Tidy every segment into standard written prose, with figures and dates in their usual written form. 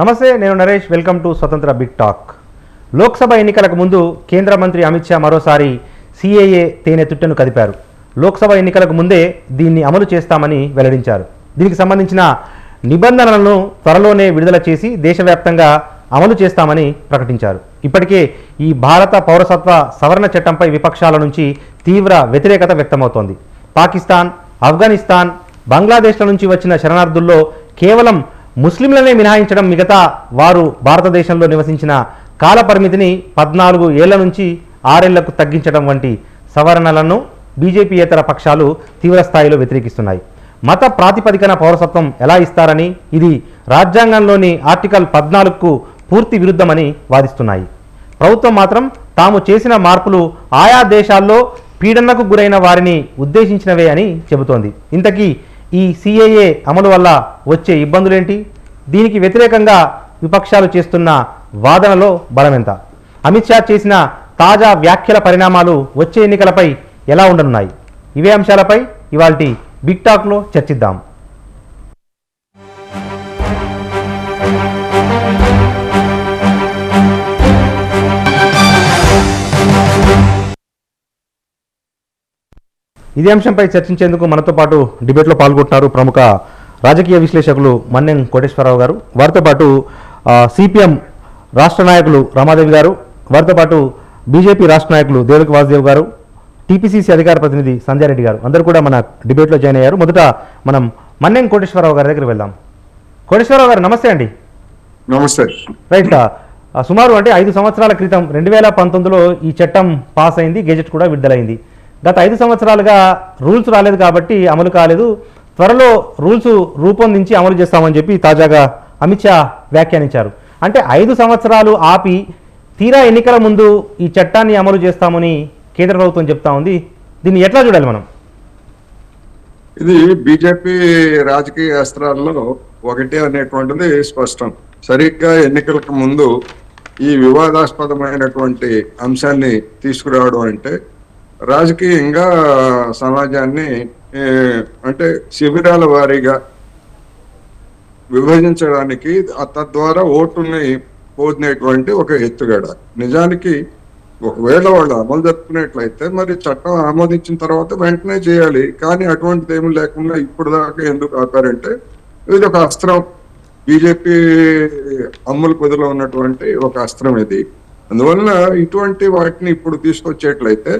నమస్తే, నేను Naresh. Welcome to స్వతంత్ర బిగ్ టాక్. లోక్సభ ఎన్నికలకు ముందు కేంద్ర మంత్రి అమిత్ షా మరోసారి సిఏఏ తేనెతుట్టెను కదిపారు. లోక్సభ ఎన్నికలకు ముందే దీన్ని అమలు చేస్తామని వెల్లడించారు. దీనికి సంబంధించిన నిబంధనలను త్వరలోనే విడుదల చేసి దేశవ్యాప్తంగా అమలు చేస్తామని ప్రకటించారు. ఇప్పటికే ఈ భారత పౌరసత్వ సవరణ చట్టంపై విపక్షాల నుంచి తీవ్ర వ్యతిరేకత వ్యక్తమవుతోంది. పాకిస్తాన్, ఆఫ్ఘనిస్తాన్, బంగ్లాదేశ్ల నుంచి వచ్చిన శరణార్థుల్లో కేవలం ముస్లింలనే మినహాయించడం, మిగతా వారు భారతదేశంలో నివసించిన కాల పరిమితిని 14 ఏళ్ల నుంచి 6 ఏళ్లకు తగ్గించడం వంటి సవరణలను బీజేపీయేతర పక్షాలు తీవ్రస్థాయిలో వ్యతిరేకిస్తున్నాయి. మత ప్రాతిపదికన పౌరసత్వం ఎలా ఇస్తారని, ఇది రాజ్యాంగంలోని ఆర్టికల్ 14కు పూర్తి విరుద్ధమని వాదిస్తున్నాయి. ప్రభుత్వం మాత్రం తాము చేసిన మార్పులు ఆయా దేశాల్లో పీడనకు గురైన వారిని ఉద్దేశించినవే అని చెబుతోంది. ఇంతకీ ఈ సిఏఏ అమలు వల్ల వచ్చే ఇబ్బందులేంటి? దీనికి వ్యతిరేకంగా విపక్షాలు చేస్తున్న వాదనలో బలమెంత? అమిత్ షా చేసిన తాజా వ్యాఖ్యల పరిణామాలు వచ్చే ఎన్నికలపై ఎలా ఉండనున్నాయి? ఇవే అంశాలపై ఇవాల్టి బిగ్ టాక్లో చర్చిద్దాం. ఇదే అంశంపై చర్చించేందుకు మనతో పాటు డిబేట్లో పాల్గొంటున్నారు ప్రముఖ రాజకీయ విశ్లేషకులు మన్నెం కోటేశ్వరరావు గారు, వారితో పాటు సిపిఎం రాష్ట్ర నాయకులు రమాదేవి గారు, వారితో పాటు బీజేపీ రాష్ట్ర నాయకులు దేవకి వాసుదేవ్ గారు, టీపీసీసీ అధికార ప్రతినిధి సంధ్యారెడ్డి గారు, అందరూ కూడా మన డిబేట్లో జాయిన్ అయ్యారు. మొదట మనం మన్నెం కోటేశ్వరరావు గారి దగ్గర వెళ్దాం. కోటేశ్వరరావు గారు నమస్తే అండి. నమస్తే. రైట్, సుమారు అంటే 5 సంవత్సరాల క్రితం 2019లో ఈ చట్టం పాస్ అయింది, గెజెట్ కూడా విడుదలైంది. గత 5 సంవత్సరాలుగా రూల్స్ రాలేదు కాబట్టి అమలు కాలేదు. త్వరలో రూల్స్ రూపొందించి అమలు చేస్తామని చెప్పి తాజాగా అమిత్ షా వ్యాఖ్యానించారు. అంటే 5 సంవత్సరాలు ఆపి తీరా ఎన్నికల ముందు ఈ చట్టాన్ని అమలు చేస్తామని కేంద్ర ప్రభుత్వం చెప్తా ఉంది. దీన్ని ఎట్లా చూడాలి మనం? ఇది బీజేపీ రాజకీయ అస్త్రాల్లో ఒకటి అనేటువంటిది స్పష్టం. సరిగ్గా ఎన్నికలకు ముందు ఈ వివాదాస్పదమైనటువంటి అంశాన్ని తీసుకురావడం అంటే రాజకీయంగా సమాజాన్ని అంటే శిబిరాల వారీగా విభజించడానికి, తద్వారా ఓటుని పోదినటువంటి ఒక ఎత్తుగడ. నిజానికి ఒకవేళ వాళ్ళు అమలు జరుపుకునేట్లయితే మరి చట్టం ఆమోదించిన తర్వాత వెంటనే చేయాలి. కానీ అటువంటిది ఏమి లేకుండా ఇప్పుడు దాకా ఎందుకు ఆపారంటే ఇది ఒక అస్త్రం, బీజేపీ అమ్ముల పొదిలో ఉన్నటువంటి ఒక అస్త్రం ఇది. అందువలన ఇటువంటి వాటిని ఇప్పుడు తీసుకొచ్చేట్లయితే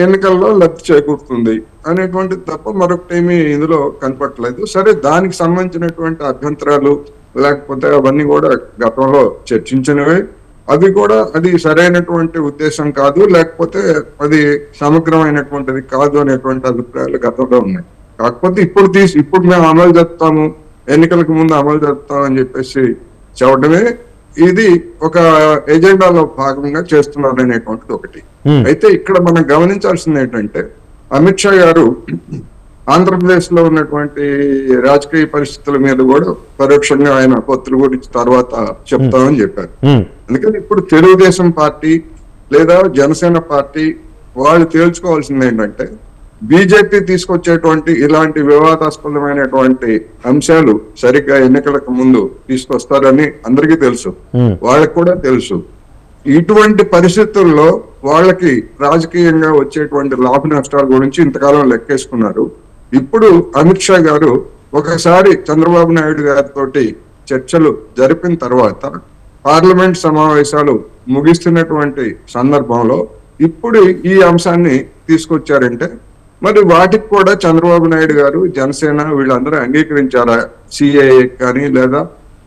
ఎన్నికల్లో లబ్ధి చేకూరుతుంది అనేటువంటిది తప్ప మరొకటేమీ ఇందులో కనపట్లేదు. సరే, దానికి సంబంధించినటువంటి అభ్యంతరాలు లేకపోతే అవన్నీ కూడా గతంలో చర్చించినవే. అవి కూడా అది సరైనటువంటి ఉద్దేశం కాదు, లేకపోతే అది సమగ్రమైనటువంటిది కాదు అనేటువంటి అభిప్రాయాలు గతంలో ఉన్నాయి. కాకపోతే ఇప్పుడు మేము అమలు జరుపుతాము, ఎన్నికలకు ముందు అమలు జరుపుతాం అని చెప్పేసి చెప్పడమే ఇది ఒక ఎజెండాలో భాగంగా చేస్తున్నారు అనేటువంటిది ఒకటి. అయితే ఇక్కడ మనం గమనించాల్సింది ఏంటంటే అమిత్ షా గారు ఆంధ్రప్రదేశ్ లో ఉన్నటువంటి రాజకీయ పరిస్థితుల మీద కూడా పరోక్షంగా ఆయన పొత్తుల గురించి తర్వాత చెప్తామని చెప్పారు. అందుకని ఇప్పుడు తెలుగుదేశం పార్టీ లేదా జనసేన పార్టీ వాళ్ళు తేల్చుకోవాల్సింది ఏంటంటే బీజేపీ తీసుకొచ్చేటువంటి ఇలాంటి వివాదాస్పదమైనటువంటి అంశాలు సరిగ్గా ఎన్నికలకు ముందు తీసుకొస్తారని అందరికీ తెలుసు, వాళ్ళకి కూడా తెలుసు. ఇటువంటి పరిస్థితుల్లో వాళ్ళకి రాజకీయంగా వచ్చేటువంటి లాభ నష్టాల గురించి ఇంతకాలం లెక్కేసుకున్నారు. ఇప్పుడు అమిత్ షా గారు ఒకసారి చంద్రబాబు నాయుడు గారితో చర్చలు జరిపిన తర్వాత పార్లమెంట్ సమావేశాలు ముగిస్తున్నటువంటి సందర్భంలో ఇప్పుడు ఈ అంశాన్ని తీసుకొచ్చారంటే మరి వాటికి కూడా చంద్రబాబు నాయుడు గారు, జనసేన వీళ్ళందరూ అంగీకరించారా? సిఏఏ కానీ లేదా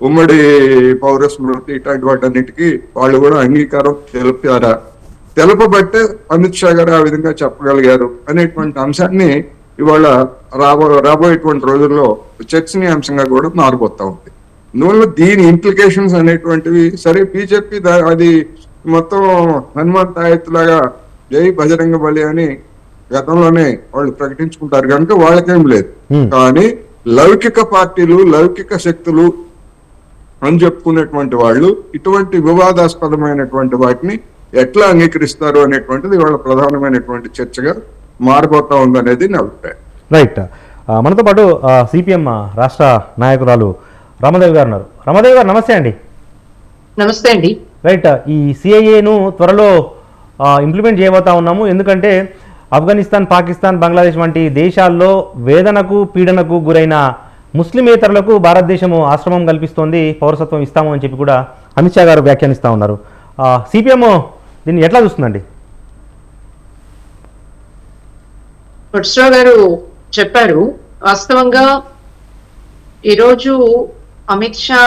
ఉమ్మడి పౌర స్మృతి ఇట్లాంటి వాటన్నిటికీ వాళ్ళు కూడా అంగీకారం తెలిపారా? తెలపబట్టే అమిత్ షా గారు ఆ విధంగా చెప్పగలిగారు అనేటువంటి అంశాన్ని ఇవాళ రాబోయేటువంటి రోజుల్లో చర్చనీయాంశంగా కూడా మారిపోతా ఉంది. అందువల్ల దీని ఇంప్లికేషన్స్ అనేటువంటివి సరే బీజేపీ అది మొత్తం హనుమంత్ తాయెత్తులాగా జై బజరంగ బలి అని గతంలోనే వాళ్ళు ప్రకటించుకుంటారు కనుక వాళ్ళకేం లేదు. కానీ లౌకిక పార్టీలు, లౌకిక శక్తులు అని చెప్పుకునేటువంటి వాళ్ళు ఇటువంటి వివాదాస్పదమైనటువంటి వాటిని ఎట్లా అంగీకరిస్తారు అనేటువంటిది వాళ్ళ ప్రధానమైనటువంటి చర్చగా మారిపోతా ఉందనేది నా అభిప్రాయం. రైట్, మనతో పాటు సిపిఎం రాష్ట్ర నాయకురాలు రామదేవ్ గారు ఉన్నారు. రామదేవ్ గారు నమస్తే అండి. నమస్తే అండి. రైట్, ఈ సిఐఏను త్వరలో ఇంప్లిమెంట్ చేయబోతా ఉన్నాము. ఎందుకంటే ఆఫ్ఘనిస్తాన్, పాకిస్తాన్, బంగ్లాదేశ్ వంటి దేశాల్లో వేదనకు, పీడనకు గురైన ముస్లిమేతరులకు భారతదేశము ఆశ్రమం కల్పిస్తోంది, పౌరసత్వం ఇస్తాము అని చెప్పి కూడా అమిత్ షా గారు వ్యాఖ్యానిస్తూ ఉన్నారు. సిపిఎం దీన్ని ఎట్లా చూస్తుందండి? కొట్స్రావు గారు చెప్పారు. వాస్తవంగా ఈరోజు అమిత్ షా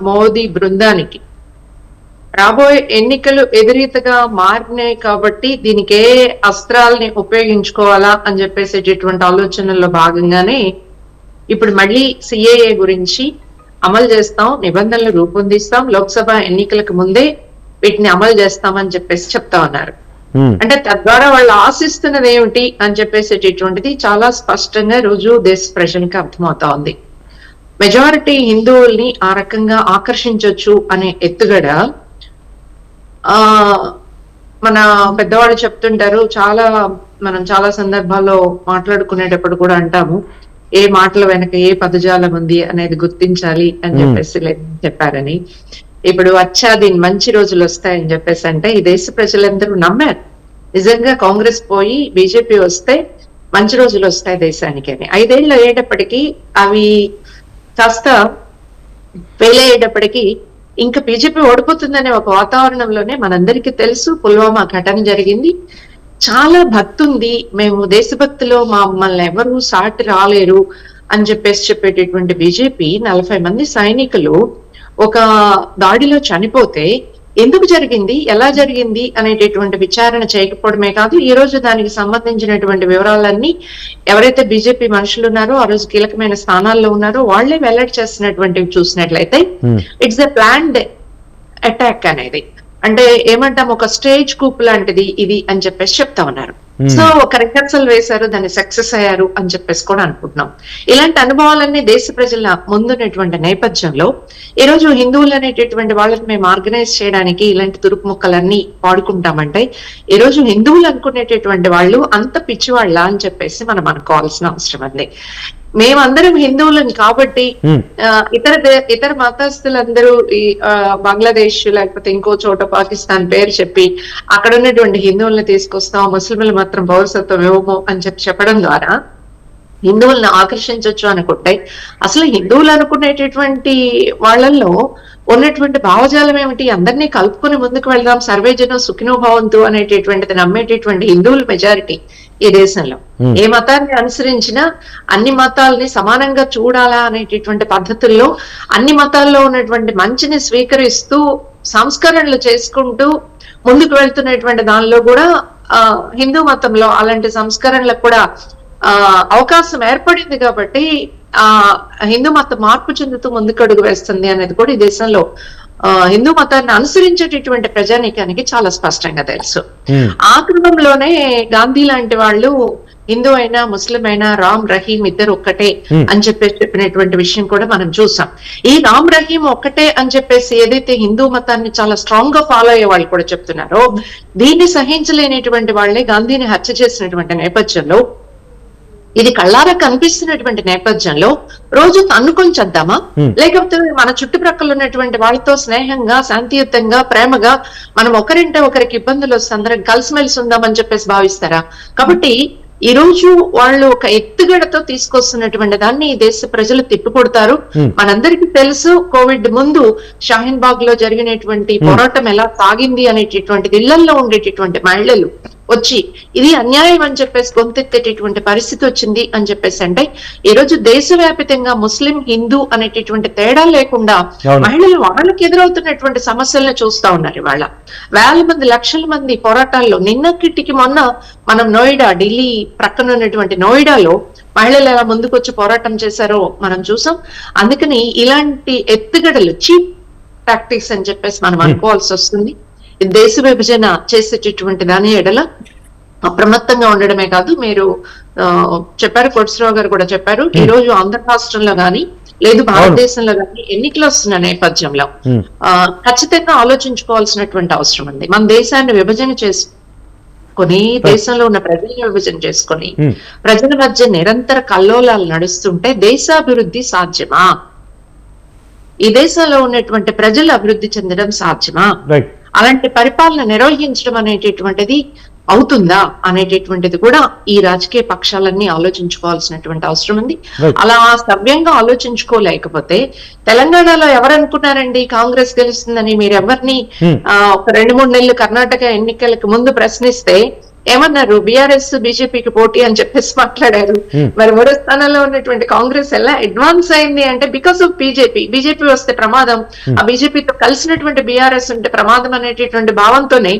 మోదీ బృందానికి రాబోయే ఎన్నికలు ఎదురీతగా మారినాయి కాబట్టి దీనికి ఏ అస్త్రాలని ఉపయోగించుకోవాలా అని చెప్పేసేటటువంటి ఆలోచనల్లో భాగంగానే ఇప్పుడు మళ్ళీ సిఏఏ గురించి అమలు చేస్తాం, నిబంధనలు రూపొందిస్తాం, లోక్సభ ఎన్నికలకు ముందే వీటిని అమలు చేస్తామని చెప్పేసి చెప్తా ఉన్నారు. అంటే తద్వారా వాళ్ళు ఆశిస్తున్నది ఏమిటి అని చెప్పేసేటటువంటిది చాలా స్పష్టంగా రోజు దేశ ప్రజలకు అర్థమవుతా ఉంది. మెజారిటీ హిందువుల్ని ఆ రకంగా ఆకర్షించవచ్చు అనే ఎత్తుగడ మన పెద్దవాళ్ళు చెప్తుంటారు. మనం చాలా సందర్భాల్లో మాట్లాడుకునేటప్పుడు కూడా అంటాము, ఏ మాటల వెనక ఏ పదజాలం ఉంది అనేది గుర్తించాలి అని చెప్పేసి చెప్పారని. ఇప్పుడు దీని మంచి రోజులు వస్తాయని చెప్పేసి అంటే ఈ దేశ ప్రజలందరూ నమ్మారు. నిజంగా కాంగ్రెస్ పోయి బీజేపీ వస్తే మంచి రోజులు వస్తాయి దేశానికి అని. 5 ఏళ్ళు అయ్యేటప్పటికీ అవి కాస్త ఫెయిల్ అయ్యేటప్పటికీ ఇంకా బీజేపీ ఓడిపోతుందనే ఒక వాతావరణంలోనే మనందరికీ తెలుసు పుల్వామా ఘటన జరిగింది. చాలా భక్తి ఉంది, మేము దేశభక్తిలో మమ్మల్ని ఎవరు సాటి రాలేరు అని చెప్పేటటువంటి బీజేపీ 40 మంది సైనికులు ఒక దాడిలో చనిపోతే ఎందుకు జరిగింది, ఎలా జరిగింది అనేటటువంటి విచారణ చేయకపోవడమే కాదు, ఈ రోజు దానికి సంబంధించినటువంటి వివరాలన్నీ ఎవరైతే బీజేపీ మనుషులు ఉన్నారో, ఆ రోజు కీలకమైన స్థానాల్లో ఉన్నారో వాళ్లే వెల్లడి చేస్తున్నటువంటివి చూసినట్లయితే ఇట్స్ ఎ ప్లాన్డ్ అటాక్ అనేది. అంటే ఏమంటాం, ఒక స్టేజ్ కూప్ లాంటిది ఇది అని చెప్పేసి చెప్తా ఉన్నారు. సో ఒక రిహర్సల్ వేశారు, దాన్ని సక్సెస్ అయ్యారు అని చెప్పేసి కూడా అనుకుంటున్నాం. ఇలాంటి అనుభవాలన్నీ దేశ ప్రజల ముందున్నటువంటి నేపథ్యంలో ఈ రోజు హిందువులు అనేటటువంటి వాళ్ళని మేము ఆర్గనైజ్ చేయడానికి ఇలాంటి తురుపు ముక్కలన్నీ వాడుకుంటామంటే ఈ రోజు హిందువులు అనుకునేటటువంటి వాళ్ళు అంత పిచ్చివాళ్ళ అని చెప్పేసి మనం అనుకోవాల్సిన అవసరం ఉంది. మేమందరం హిందువులని కాబట్టి ఇతర మతస్థులందరూ ఈ బంగ్లాదేశ్ లేకపోతే ఇంకో చోట పాకిస్తాన్ పేరు చెప్పి అక్కడ ఉన్నటువంటి హిందువుల్ని తీసుకొస్తాం, ముస్లింలు మాత్రం పౌరసత్వం ఇవ్వము అని చెప్పడం ద్వారా హిందువులను ఆకర్షించవచ్చు అనుకుంటే అసలు హిందువులు అనుకునేటటువంటి వాళ్ళల్లో ఉన్నటువంటి భావజాలం ఏమిటి? అందరినీ కలుపుకొని ముందుకు వెళ్దాం, సర్వేజనం సుఖినో భవంతు అనేటటువంటిది నమ్మేటటువంటి హిందువుల మెజారిటీ ఈ దేశంలో. ఏ మతాన్ని అనుసరించినా అన్ని మతాలని సమానంగా చూడాలా అనేటటువంటి పద్ధతుల్లో అన్ని మతాల్లో ఉన్నటువంటి మంచిని స్వీకరిస్తూ సంస్కరణలు చేసుకుంటూ ముందుకు వెళ్తున్నటువంటి దానిలో కూడా హిందూ మతంలో అలాంటి సంస్కరణలకు కూడా అవకాశం ఏర్పడింది కాబట్టి హిందూ మతం మార్పు చెందుతూ ముందుకు అడుగు వేస్తుంది అనేది కూడా ఈ దేశంలో హిందూ మతాన్ని అనుసరించేటటువంటి ప్రజానీకానికి చాలా స్పష్టంగా తెలుసు. ఆ క్రమంలోనే గాంధీ లాంటి వాళ్ళు హిందూ అయినా ముస్లిం అయినా రామ్ రహీం ఇద్దరు ఒక్కటే అని చెప్పినటువంటి విషయం కూడా మనం చూసాం. ఈ రామ్ రహీం ఒక్కటే అని చెప్పేసి ఏదైతే హిందూ మతాన్ని చాలా స్ట్రాంగ్ గా ఫాలో అయ్యే వాళ్ళు కూడా చెప్తున్నారో దీన్ని సహించలేనటువంటి వాళ్ళే గాంధీని హత్య చేసినటువంటి నేపథ్యంలో, ఇది కళ్ళారా కనిపిస్తున్నటువంటి నేపథ్యంలో రోజు తన్నుకొని చేద్దామా, లేకపోతే మన చుట్టుప్రక్కల ఉన్నటువంటి వాళ్ళతో స్నేహంగా శాంతియుతంగా ప్రేమగా మనం ఒకరింటే ఒకరికి ఇబ్బందులు వస్తే అందరం కలిసిమెలిసి ఉందామని చెప్పేసి భావిస్తారా? కాబట్టి ఈ రోజు వాళ్ళు ఒక ఎత్తుగడతో తీసుకొస్తున్నటువంటి దాన్ని ఈ దేశ ప్రజలు తిప్పికొడతారు. మనందరికీ తెలుసు కోవిడ్ ముందు షాహీన్ బాగ్ లో జరిగినటువంటి పోరాటం ఎలా సాగింది అనేటటువంటిది. ఇళ్లలో ఉండేటటువంటి మహిళలు వచ్చి ఇది అన్యాయం అని చెప్పేసి గొంతెత్తేటటువంటి పరిస్థితి వచ్చింది అని చెప్పేసి అంటే ఈ రోజు దేశవ్యాప్తంగా ముస్లిం హిందూ అనేటటువంటి తేడా లేకుండా మహిళలు వాళ్ళకి ఎదురవుతున్నటువంటి సమస్యలను చూస్తా ఉన్నారు. ఇవాళ వేల మంది లక్షల మంది పోరాటాల్లో నిన్నటికి మొన్న మనం నోయిడా, ఢిల్లీ ప్రక్కన ఉన్నటువంటి నోయిడాలో మహిళలు ఎలా ముందుకొచ్చి పోరాటం చేశారో మనం చూసాం. అందుకని ఇలాంటి ఎత్తుగడలు చీప్ టాక్టిక్స్ అని చెప్పేసి మనం అనుకోవాల్సి వస్తుంది. దేశ విభజన చేసేటటువంటి దాని ఎడల అప్రమత్తంగా ఉండడమే కాదు, మీరు చెప్పారు, కోటేశ్వరరావు గారు కూడా చెప్పారు, ఈ రోజు ఆంధ్ర రాష్ట్రంలో గాని లేదు భారతదేశంలో గాని ఎన్నికలు వస్తున్న నేపథ్యంలో ఖచ్చితంగా ఆలోచించుకోవాల్సినటువంటి అవసరం ఉంది. మన దేశాన్ని విభజన చేసుకొని దేశంలో ఉన్న ప్రజలను విభజన చేసుకొని ప్రజల మధ్య నిరంతర కల్లోలాలు నడుస్తుంటే దేశాభివృద్ధి సాధ్యమా? ఈ దేశంలో ఉన్నటువంటి ప్రజలు అభివృద్ధి చెందడం సాధ్యమా, రైట్. అలాంటి పరిపాలన నిర్వహించడం అనేటటువంటిది అవుతుందా అనేటటువంటిది కూడా ఈ రాజకీయ పక్షాలన్నీ ఆలోచించుకోవాల్సినటువంటి అవసరం ఉంది. Right. అలా సవ్యంగా ఆలోచించుకోలేకపోతే తెలంగాణలో ఎవరు అనుకున్నారండి కాంగ్రెస్ గెలుస్తుందని? మీరు ఎవరిని ఒక 2-3 నెలలు కర్ణాటక ఎన్నికలకు ముందు ప్రశ్నిస్తే ఏమన్నారు? బీఆర్ఎస్ బీజేపీకి పోటీ అని చెప్పేసి మాట్లాడారు. మరి మూడో స్థానంలో ఉన్నటువంటి కాంగ్రెస్ ఎలా అడ్వాన్స్ అయింది అంటే బికాస్ ఆఫ్ బీజేపీ వస్తే ప్రమాదం, ఆ బీజేపీతో కలిసినటువంటి బీఆర్ఎస్ ఉంటే ప్రమాదం అనేటటువంటి భావంతోనే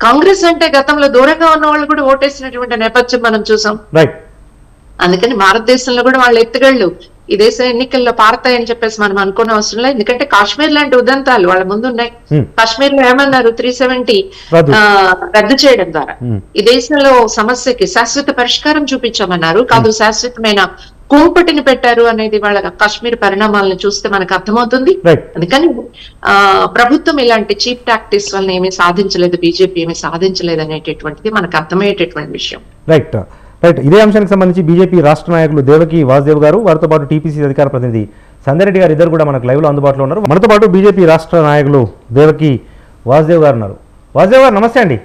కాంగ్రెస్ అంటే గతంలో దూరంగా ఉన్న వాళ్ళు కూడా ఓటేసినటువంటి నేపథ్యం మనం చూసాం. అందుకని భారతదేశంలో కూడా వాళ్ళ ఎత్తుగళ్ళు ఈ దేశ ఎన్నికల్లో పారతాయని చెప్పేసి మనం అనుకునే అవసరం లేదు. ఎందుకంటే కాశ్మీర్ లాంటి ఉదంతాలు వాళ్ళ ముందు ఉన్నాయి. కాశ్మీర్ లో ఏమన్నారు? 370 రద్దు చేయడం ద్వారా ఈ దేశంలో సమస్యకి శాశ్వత పరిష్కారం చూపించామన్నారు. కాదు, శాశ్వతమైన కుంపటిని పెట్టారు అనేది వాళ్ళ కాశ్మీర్ పరిణామాలను చూస్తే మనకు అర్థమవుతుంది. అందుకని ప్రభుత్వం ఇలాంటి చీప్ టాక్టిక్స్ వల్ల ఏమీ సాధించలేదు, బీజేపీ ఏమీ సాధించలేదు అనేటటువంటిది మనకు అర్థమయ్యేటటువంటి విషయం. రైట్. ఇదే అంశానికి సంబంధించి బీజేపీ రాష్ట్ర నాయకులు దేవకి వాసుదేవ్ గారు, వారితో పాటు టీపీసీ అధికార ప్రతినిధి సంధ్యారెడ్డి గారు ఇద్దరు కూడా మనకు లైవ్లో అందుబాటులో ఉన్నారు. మనతో పాటు బీజేపీ రాష్ట్ర నాయకులు దేవకి వాసుదేవ్ గారు ఉన్నారు. వాసుదేవ్ గారు నమస్తే అండి.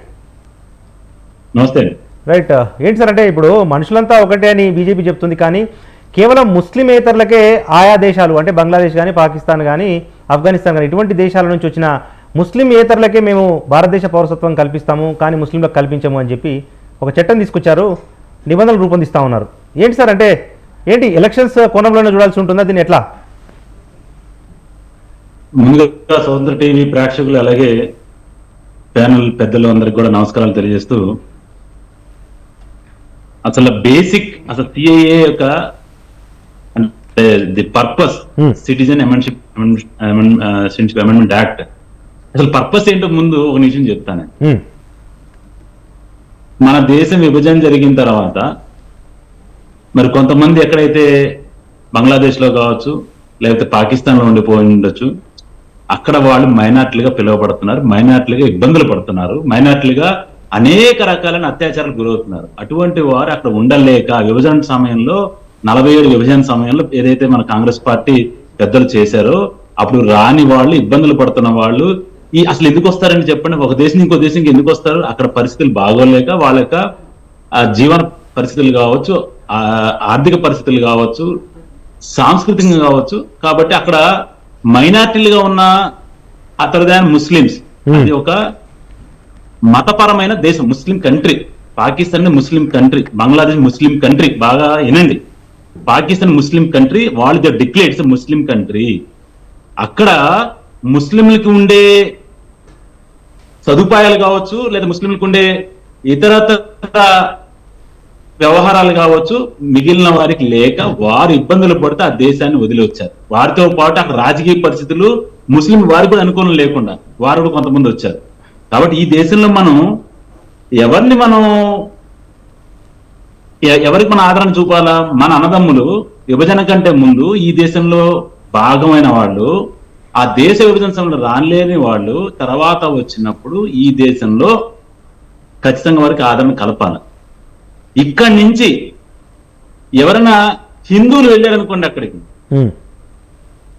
నమస్తే. రైట్. ఏంటి సార్ అంటే ఇప్పుడు మనుషులంతా ఒకటే అని బీజేపీ చెప్తుంది, కానీ కేవలం ముస్లిమేతరులకే ఆయా దేశాలు అంటే బంగ్లాదేశ్ కానీ, పాకిస్తాన్ కానీ, ఆఫ్ఘనిస్తాన్ కానీ ఇటువంటి దేశాల నుంచి వచ్చిన ముస్లిమేతరులకే మేము భారతదేశ పౌరసత్వం కల్పిస్తాము కానీ ముస్లింలకు కల్పించము అని చెప్పి ఒక చట్టం తీసుకొచ్చారు, నిబంధనలు రూపొందిస్తా ఉన్నారు. ఏంటి సార్ అంటే ఏంటి ఎలక్షన్స్ కోణంలోనే చూడాల్సి ఉంటుందా దీన్ని? ఎట్లా? ముందుగా స్వతంత్ర టీవీ ప్రేక్షకులు అలాగే ప్యానల్ పెద్దలు అందరికి కూడా నమస్కారాలు తెలియజేస్తూ, అసలు బేసిక్ అసలు సిఏఏ యొక్క the purpose citizen amendment act అసలు పర్పస్ ఏంటో ముందు ఒక నిమిషం చెప్తాను. మన దేశం విభజన జరిగిన తర్వాత మరి కొంతమంది ఎక్కడైతే బంగ్లాదేశ్ లో కావచ్చు లేకపోతే పాకిస్తాన్ లో ఉండిపోయి ఉండొచ్చు, అక్కడ వాళ్ళు మైనార్టీలుగా పిలువబడుతున్నారు, మైనార్టీలుగా ఇబ్బందులు పడుతున్నారు, మైనార్టీలుగా అనేక రకాలైన అత్యాచారాలకు గురవుతున్నారు. అటువంటి వారు అక్కడ ఉండలేక విభజన సమయంలో 47 విభజన సమయంలో ఏదైతే మన కాంగ్రెస్ పార్టీ పెద్దలు చేశారో అప్పుడు రాని వాళ్ళు, ఇబ్బందులు పడుతున్న వాళ్ళు అసలు ఎందుకు వస్తారని చెప్పండి? ఒక దేశం ఇంకో దేశంకి ఎందుకు వస్తారు? అక్కడ పరిస్థితులు బాగోలేక వాళ్ళ యొక్క జీవన పరిస్థితులు కావచ్చు, ఆర్థిక పరిస్థితులు కావచ్చు, సాంస్కృతికంగా కావచ్చు. కాబట్టి అక్కడ మైనార్టీలుగా ఉన్న అదర్ దాన్ ముస్లిమ్స్, అది ఒక మతపరమైన దేశం, ముస్లిం కంట్రీ. పాకిస్తాన్ ముస్లిం కంట్రీ, బంగ్లాదేశ్ ముస్లిం కంట్రీ. బాగా వినండి, పాకిస్తాన్ ముస్లిం కంట్రీ, వాళ్ళు దే డిక్లేర్స్ ముస్లిం కంట్రీ. అక్కడ ముస్లింలకు ఉండే సదుపాయాలు కావచ్చు లేదా ముస్లింలకు ఉండే ఇతర వ్యవహారాలు కావచ్చు మిగిలిన వారికి లేక వారు ఇబ్బందులు పడితే ఆ దేశాన్ని వదిలి వచ్చారు. వారితో పాటు అక్కడ రాజకీయ పరిస్థితులు ముస్లిం వారికి కూడా అనుకూలం లేకుండా వారు కూడా కొంతమంది వచ్చారు. కాబట్టి ఈ దేశంలో మనం ఎవరికి మన ఆదరణ చూపాలా? మన అన్నదమ్ములు విభజన కంటే ముందు ఈ దేశంలో భాగమైన వాళ్ళు, ఆ దేశ విభజన సమయంలో రాలేని వాళ్ళు తర్వాత వచ్చినప్పుడు ఈ దేశంలో ఖచ్చితంగా వారికి ఆదరణ కలపాలి. ఇక్కడి నుంచి ఎవరైనా హిందువులు వెళ్ళారనుకోండి అక్కడికి,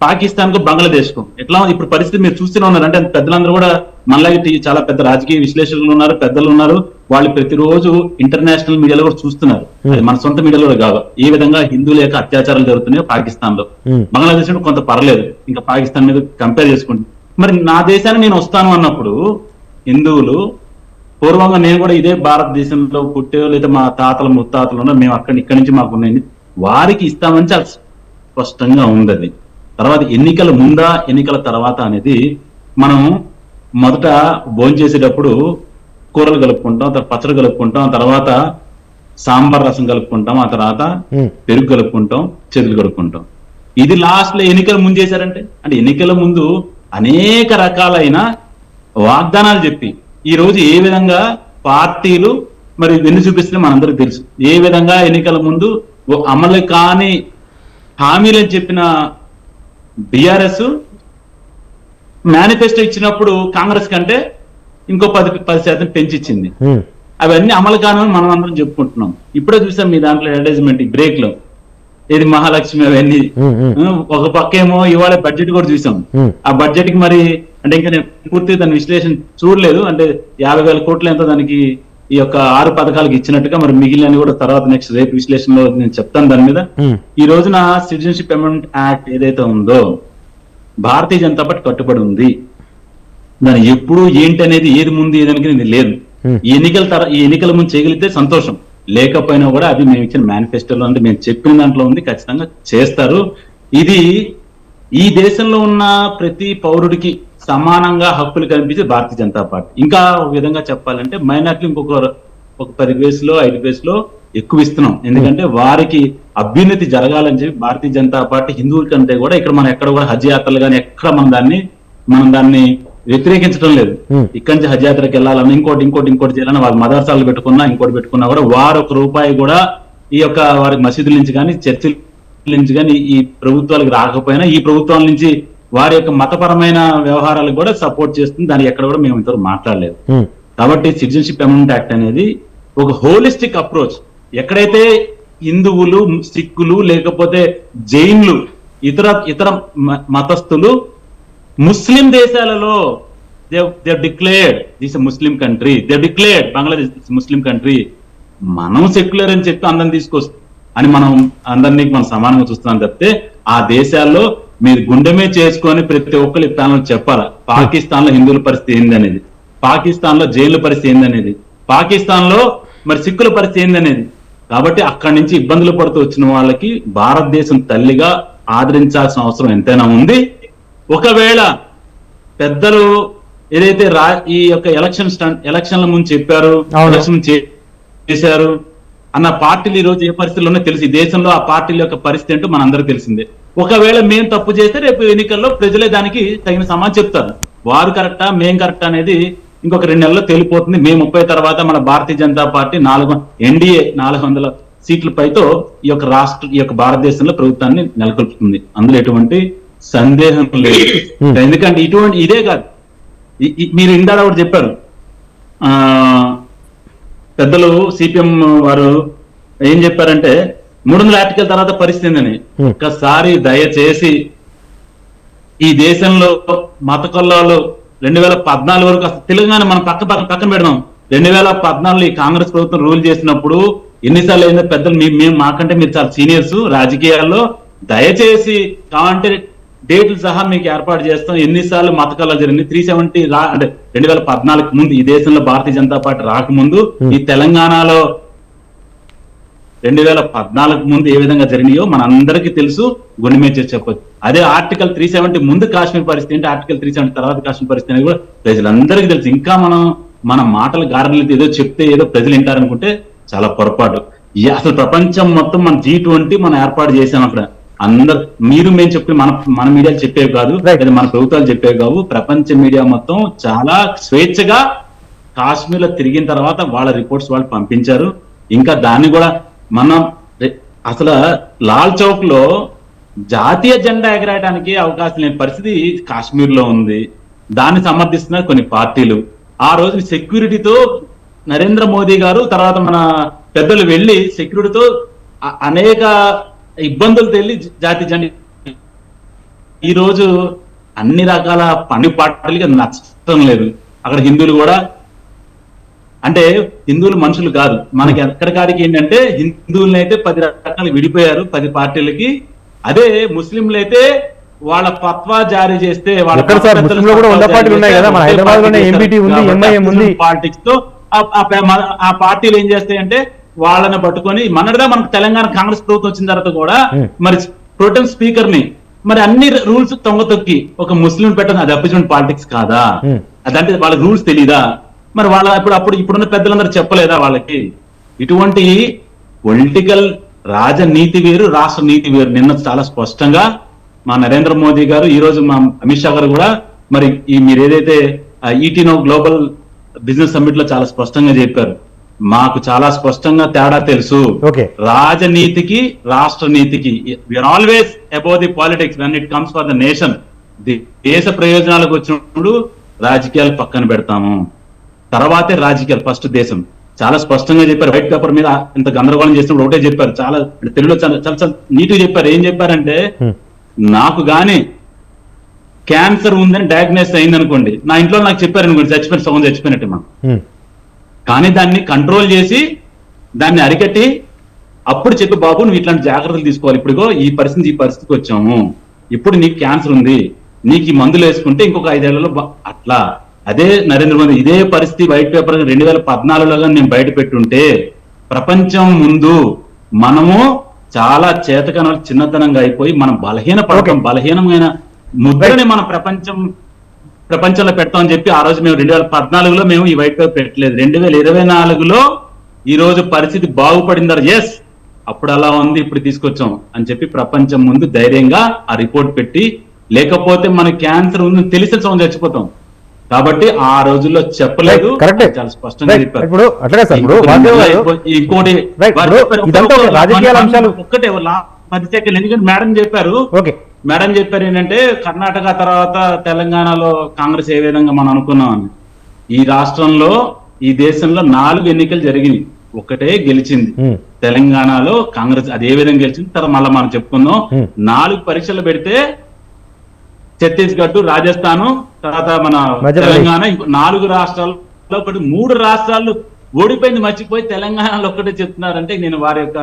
పాకిస్తాన్ కు, బంగ్లాదేశ్ కు, ఎట్లా ఇప్పుడు పరిస్థితి మీరు చూస్తూనే ఉన్నారు. అంటే పెద్దలందరూ కూడా మనలాగే చాలా పెద్ద రాజకీయ విశ్లేషకులు ఉన్నారు, పెద్దలు ఉన్నారు. వాళ్ళు ప్రతిరోజు ఇంటర్నేషనల్ మీడియాలో కూడా చూస్తున్నారు, అది మన సొంత మీడియాలో కూడా కాదు, ఏ విధంగా హిందువుల యొక్క అత్యాచారాలు జరుగుతున్నాయో పాకిస్తాన్ లో. బంగ్లాదేశ్ లో కొంత పర్లేదు, ఇంకా పాకిస్తాన్ మీద కంపేర్ చేసుకుంటే. మరి నా దేశాన్ని నేను వస్తాను అన్నప్పుడు హిందువులు పూర్వంగా నేను కూడా ఇదే భారతదేశంలో పుట్టే లేదా మా తాతలు ముత్తాతలు ఉన్నారు, మేము ఇక్కడి నుంచి మాకు ఉన్నాయి, వారికి ఇస్తామని చాలా స్పష్టంగా ఉంది. అది తర్వాత ఎన్నికల ముందా ఎన్నికల తర్వాత అనేది మనం మొదట భోంచేసేటప్పుడు కూరలు కలుపుకుంటాం, తర్వాత పచ్చడి కలుపుకుంటాం, తర్వాత సాంబార్ రసం కలుపుకుంటాం, ఆ తర్వాత పెరుగు కలుపుకుంటాం, చేతులు కలుపుకుంటాం. ఇది లాస్ట్ లో ఎన్నికల ముందు చేశారంటే, అంటే ఎన్నికల ముందు అనేక రకాలైన వాగ్దానాలు చెప్పి ఈ రోజు ఏ విధంగా పార్టీలు మరి వెన్ను చూపిస్తే మనందరికి తెలుసు. ఏ విధంగా ఎన్నికల ముందు అమలు కాని హామీలని చెప్పిన బీఆర్ఎస్ మేనిఫెస్టో ఇచ్చినప్పుడు కాంగ్రెస్ కంటే ఇంకో 10% పెంచిచ్చింది. అవన్నీ అమలు కానని మనం అందరం చెప్పుకుంటున్నాం. ఇప్పుడే చూసాం మీ దాంట్లో అడ్వర్టైజ్మెంట్ బ్రేక్ లో ఇది మహాలక్ష్మి అవన్నీ. ఒక పక్క ఏమో ఇవాళ బడ్జెట్ కూడా చూసాం. ఆ బడ్జెట్ కి మరి అంటే ఇంకా నేను పూర్తిగా దాని విశ్లేషణ చూడలేదు. అంటే 50,000 కోట్లు ఎంతో దానికి ఈ యొక్క 6 పథకాలకు ఇచ్చినట్టుగా, మరి మిగిలిన కూడా తర్వాత నెక్స్ట్ రేపు విశ్లేషణలో నేను చెప్తాను దాని మీద. ఈ రోజున సిటిజన్షిప్ అమెండ్మెంట్ యాక్ట్ ఏదైతే ఉందో భారతీయ జనతా పార్టీ కట్టుబడి ఉంది. దాని ఎప్పుడు ఏంటి అనేది ఏది ముందు ఏదనికి లేదు. ఈ ఎన్నికల ముందు చేయగలిగితే సంతోషం, లేకపోయినా కూడా అది మేము ఇచ్చిన మేనిఫెస్టోలో అంటే మేము చెప్పిన దాంట్లో ఉంది, ఖచ్చితంగా చేస్తారు. ఇది ఈ దేశంలో ఉన్న ప్రతి పౌరుడికి సమానంగా హక్కులు కల్పించే భారతీయ జనతా పార్టీ. ఇంకా ఒక విధంగా చెప్పాలంటే మైనార్టీ ఒక 10 బేస్లో 5 బేస్లో ఎక్కువ ఇస్తున్నాం. ఎందుకంటే వారికి అభ్యున్నతి జరగాలని చెప్పి భారతీయ జనతా పార్టీ హిందువుల కంటే కూడా ఇక్కడ మనం ఎక్కడ కూడా హజ్ యాత్రలు కానీ ఎక్కడ మనం దాన్ని వ్యతిరేకించడం లేదు. ఇక్కడి నుంచి హజ్ యాత్రకి వెళ్ళాలని ఇంకోటి చేయాలని వాళ్ళ మదర్సాలు పెట్టుకున్నా ఇంకోటి పెట్టుకున్నా కూడా వారు ₹1 కూడా ఈ యొక్క వారి మసీదుల నుంచి కానీ చర్చిల నుంచి కానీ ఈ ప్రభుత్వాలకు రాకపోయినా ఈ ప్రభుత్వాల నుంచి వారి యొక్క మతపరమైన వ్యవహారాలకు కూడా సపోర్ట్ చేస్తుంది. దానికి ఎక్కడ కూడా మేము ఇంతవరకు మాట్లాడలేదు. కాబట్టి సిటిజన్షిప్ అమెండ్మెంట్ యాక్ట్ అనేది ఒక హోలిస్టిక్ అప్రోచ్. ఎక్కడైతే హిందువులు, సిక్కులు, లేకపోతే జైన్లు, ఇతర మతస్థులు ముస్లిం దేశాలలో they declared this Muslim country, they declared Bangladesh Muslim country. మనం సెక్యులర్ అని చెప్పి అందరిని తీసుకొస్తాం అని మనం అందరినీ మనం సమానంగా చూస్తున్నాం తప్పితే ఆ దేశాల్లో మీరు గుండెమే చేసుకొని ప్రతి ఒక్కరు ప్యానల్ చెప్పాలా పాకిస్తాన్ లో హిందువుల పరిస్థితి ఏందనేది, పాకిస్తాన్ లో జైలు పరిస్థితి ఏందనేది, పాకిస్తాన్ లో మరి సిక్కుల పరిస్థితి ఏందనేది. కాబట్టి అక్కడి నుంచి ఇబ్బందులు పడుతూ వచ్చిన వాళ్ళకి భారతదేశం తల్లిగా ఆదరించాల్సిన అవసరం ఎంతైనా ఉంది. ఒకవేళ పెద్దలు ఏదైతే ఈ యొక్క ఎలక్షన్ల ముందు చెప్పారు, ఎలక్షన్ చేశారు అన్న పార్టీలు ఈ రోజు ఏ పరిస్థితుల్లో తెలుసు. ఈ దేశంలో ఆ పార్టీల యొక్క పరిస్థితి ఏంటో మన అందరికీ తెలిసిందే. ఒకవేళ మేము తప్పు చేస్తే రేపు ఎన్నికల్లో ప్రజలే దానికి తగిన సమాధానం చెప్తారు. వారు కరెక్టా మేం కరెక్టా అనేది ఇంకొక 2 నెలల్లో తెలిపోతుంది. మే 30 తర్వాత మన భారతీయ జనతా పార్టీ ఎన్డీఏ 400 సీట్ల పైతో ఈ యొక్క భారతదేశంలో ప్రభుత్వాన్ని నెలకొల్పుతుంది. అందులో ఎటువంటి సందేహం లేదు. ఎందుకంటే ఇదే కాదు, మీరు ఇందాక కూడా చెప్పారు పెద్దలు సిపిఎం వారు ఏం చెప్పారంటే 300 ఆర్టికల్ తర్వాత పరిస్థితి ఏందని. ఒక్కసారి దయచేసి ఈ దేశంలో మత కొల్లాలు 2014 వరకు అసలు తెలంగాణ మనం పక్కన పెడదాం. 2014 ఈ కాంగ్రెస్ ప్రభుత్వం రూల్ చేసినప్పుడు ఎన్నిసార్లు అయిందో పెద్దలు మేము మాకంటే మీరు చాలా సీనియర్స్ రాజకీయాల్లో, దయచేసి కావంటే డేట్లు సహా మీకు ఏర్పాటు చేస్తాం. ఎన్నిసార్లు మతకాలు జరిగింది 370 అంటే 2014 ముందు ఈ దేశంలో భారతీయ జనతా పార్టీ రాకముందు ఈ తెలంగాణలో 2014 ముందు ఏ విధంగా జరిగినాయో మన అందరికీ తెలుసు, గుండె చెప్పొచ్చు. అదే ఆర్టికల్ 370 ముందు కాశ్మీర్ పరిస్థితి ఏంటి, ఆర్టికల్ 370 తర్వాత కాశ్మీర్ పరిస్థితి అనేది కూడా ప్రజలందరికీ తెలుసు. ఇంకా మన మాటల గారెలు ఏదో చెప్తే ఏదో ప్రజలు వింటారనుకుంటే చాలా పొరపాటు. అసలు ప్రపంచం మొత్తం మన G20 మనం ఏర్పాటు చేసాం. అక్కడ అందరు మీరు మేము చెప్పి మన మీడియాలు చెప్పేవి కాదు, లేదా మన ప్రభుత్వాలు చెప్పేవి కావు. ప్రపంచ మీడియా మొత్తం చాలా స్వేచ్ఛగా కాశ్మీర్ లో తిరిగిన తర్వాత వాళ్ళ రిపోర్ట్స్ వాళ్ళు పంపించారు. ఇంకా దాన్ని కూడా మనం అసలు లాల్ చౌక్ లో జాతీయ జెండా ఎగరేయడానికి అవకాశం లేని పరిస్థితి కాశ్మీర్ లో ఉంది. దాన్ని సమర్థిస్తున్నారు కొన్ని పార్టీలు. ఆ రోజు సెక్యూరిటీతో నరేంద్ర మోదీ గారు తర్వాత మన పెద్దలు వెళ్లి సెక్యూరిటీతో అనేక ఇబ్బందులు తెలి జాతీయ జెండా ఈ రోజు అన్ని రకాల పని పాటలకి నచ్చడం లేదు. అక్కడ హిందువులు కూడా అంటే హిందువులు మనుషులు కాదు. మనకి ఎక్కడికాడికి ఏంటంటే హిందువులను అయితే 10 రకాలు విడిపోయారు 10 పార్టీలకి. అదే ముస్లింలు అయితే వాళ్ళ ఫత్వా జారీ చేస్తే పాలిటిక్స్ తో ఆ పార్టీలు ఏం చేస్తాయంటే వాళ్ళని పట్టుకొని మనగా మనకు తెలంగాణ కాంగ్రెస్ ప్రభుత్వం వచ్చిన తర్వాత కూడా మరి ప్రోటెం స్పీకర్ ని మరి అన్ని రూల్స్ తొంగతొక్కి ఒక ముస్లిం పెట్టడం అది అపోజిషన్ పాలిటిక్స్ కాదా? అదంటే వాళ్ళకి రూల్స్ తెలీదా? మరి వాళ్ళ ఇప్పుడున్న పెద్దలందరూ చెప్పలేదా వాళ్ళకి? ఇటువంటి పొలిటికల్ రాజనీతి వేరు, రాష్ట్ర నీతి వేరు. నిన్న చాలా స్పష్టంగా మా నరేంద్ర మోదీ గారు, ఈ రోజు మా అమిత్ షా గారు కూడా మరి మీరు ఏదైతే ఈటీనో గ్లోబల్ బిజినెస్ సమ్మిట్ లో చాలా స్పష్టంగా చెప్పారు. మాకు చాలా స్పష్టంగా తేడా తెలుసు. రాజనీతికి రాష్ట్ర నీతికి we are always about the politics when it comes for the nation. దేశ ప్రయోజనాలకు వచ్చినప్పుడు రాజకీయాలు పక్కన పెడతాము, తర్వాతే రాజకీయాలు, ఫస్ట్ దేశం. చాలా స్పష్టంగా చెప్పారు. వైట్ పేపర్ మీద ఇంత గందరగోళం చేసినప్పుడు ఒకటే చెప్పారు, చాలా తెలుగులో చాలా చాలా చాలా నీట్ గా చెప్పారు. ఏం చెప్పారంటే, నాకు గాని క్యాన్సర్ ఉందని డయాగ్నోస్ అయింది అనుకోండి, నా ఇంట్లో నాకు చెప్పారు అనుకోండి, చచ్చిపోయిన సగం చచ్చిపోయినట్టు మనం. కానీ దాన్ని కంట్రోల్ చేసి దాన్ని అరికట్టి అప్పుడు చెప్పి, బాబు నువ్వు ఇట్లాంటి జాగ్రత్తలు తీసుకోవాలి, ఇప్పుడుగో ఈ పరిస్థితికి వచ్చాము, ఇప్పుడు నీకు క్యాన్సర్ ఉంది, నీకు ఈ మందులు వేసుకుంటే ఇంకొక 5 ఏళ్లలో అట్లా. అదే నరేంద్ర మోదీ ఇదే పరిస్థితి వైట్ పేపర్ 2014లో నేను బయట పెట్టుంటే, ప్రపంచం ముందు మనము చాలా చేతకన చిన్నతనంగా అయిపోయి మనం బలహీనమైన ముద్రని మన ప్రపంచంలో పెడతామని చెప్పి ఆ రోజు మేము 2014లో మేము ఈ వైట్ పేపర్ పెట్టలేదు. 2024లో ఈ రోజు పరిస్థితి బాగుపడిందా? ఎస్, అప్పుడు అలా ఉంది, ఇప్పుడు తీసుకొచ్చాం అని చెప్పి ప్రపంచం ముందు ధైర్యంగా ఆ రిపోర్ట్ పెట్టి, లేకపోతే మన క్యాన్సర్ ఉందని తెలిసిన సౌండ్ చచ్చిపోతాం. కాబట్టి ఆ రోజుల్లో చెప్పలేదు, చాలా స్పష్టంగా చెప్పారు. ఇప్పుడు అట్లాగే సార్, ఇంకోటి రాజకీయాల అంశాలు ఒక్కటే 10 సెకండ్లు, ఎందుకంటే మేడం చెప్పారు ఏంటంటే, కర్ణాటక తర్వాత తెలంగాణలో కాంగ్రెస్ ఏ విధంగా మనం అనుకున్నామని. ఈ రాష్ట్రంలో, ఈ దేశంలో 4 ఎన్నికలు జరిగినాయి, ఒకటే గెలిచింది. తెలంగాణలో కాంగ్రెస్ అదే విధంగా గెలిచింది. తర్వాత మళ్ళీ మనం చెప్పుకుందాం, 4 పరీక్షలు పెడితే ఛత్తీస్గఢ్, రాజస్థాన్, తర్వాత మన తెలంగాణ, 4 రాష్ట్రాల్లో ఒకటి 3 రాష్ట్రాలు ఓడిపోయింది మర్చిపోయి తెలంగాణలో ఒక్కటే చెప్తున్నారంటే నేను వారి యొక్క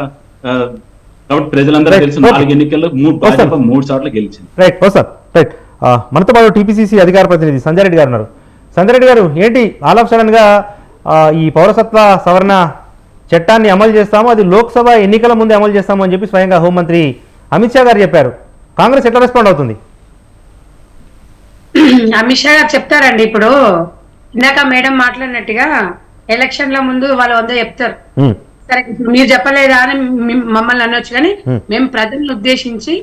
కాబట్టి ప్రజలందరూ తెలుసు 4 ఎన్నికల్లో 3 చోట్ల గెలిచింది. Right right. మనతో పాటు టీపీసీసీ అధికార ప్రతినిధి సంజయ్ రెడ్డి గారు ఉన్నారు. సంజయ్ రెడ్డి గారు, ఏంటి ఆల్ ఆఫ్ సడన్ గా ఈ పౌరసత్వ సవరణ చట్టాన్ని అమలు చేస్తాము, అది లోక్సభ ఎన్నికల ముందే అమలు చేస్తాము అని చెప్పి స్వయంగా హోంమంత్రి అమిత్ షా గారు చెప్పారు. కాంగ్రెస్ ఎట్లా రెస్పాండ్ అవుతుంది? అమిత్ షా గారు చెప్తారండి. ఇప్పుడు ఇందాక మేడం మాట్లాడినట్టుగా ఎలక్షన్ల ముందు వాళ్ళు 100 చెప్తారు. సరే, ఇప్పుడు మీరు చెప్పలేదా అని మమ్మల్ని అనొచ్చు, కానీ మేము ప్రజలను ఉద్దేశించి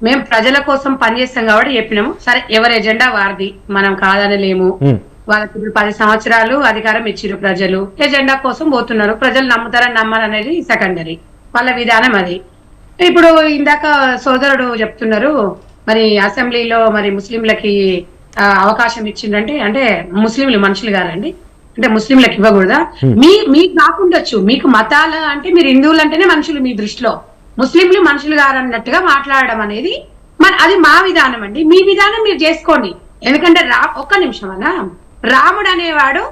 మేము ప్రజల కోసం పనిచేస్తాం కాబట్టి చెప్పినాము. సరే, ఎవరి ఎజెండా వారిది, మనం కాదనలేము. వాళ్ళకి ఇప్పుడు 10 సంవత్సరాలు అధికారం ఇచ్చిరు, ప్రజలు ఎజెండా కోసం పోతున్నారు. ప్రజలు నమ్ముతారని నమ్మరనేది సెకండరీ, వాళ్ళ విధానం అది. ఇప్పుడు ఇందాక సోదరుడు చెప్తున్నారు, మరి అసెంబ్లీలో మరి ముస్లింలకి అవకాశం ఇచ్చిందంటే, అంటే ముస్లింలు మనుషులు కాదండి, అంటే ముస్లింలకు ఇవ్వకూడదా? మీకు కాకుండొచ్చు, మీకు మతాలు అంటే మీరు హిందువులు అంటేనే మనుషులు మీ దృష్టిలో, ముస్లింలు మనుషులు కారన్నట్టుగా మాట్లాడడం అనేది అది మా విధానం అండి. మీ విధానం మీరు చేసుకోండి. ఎందుకంటే ఒక్క నిమిషం అన్నా, రాముడు అనేవాడు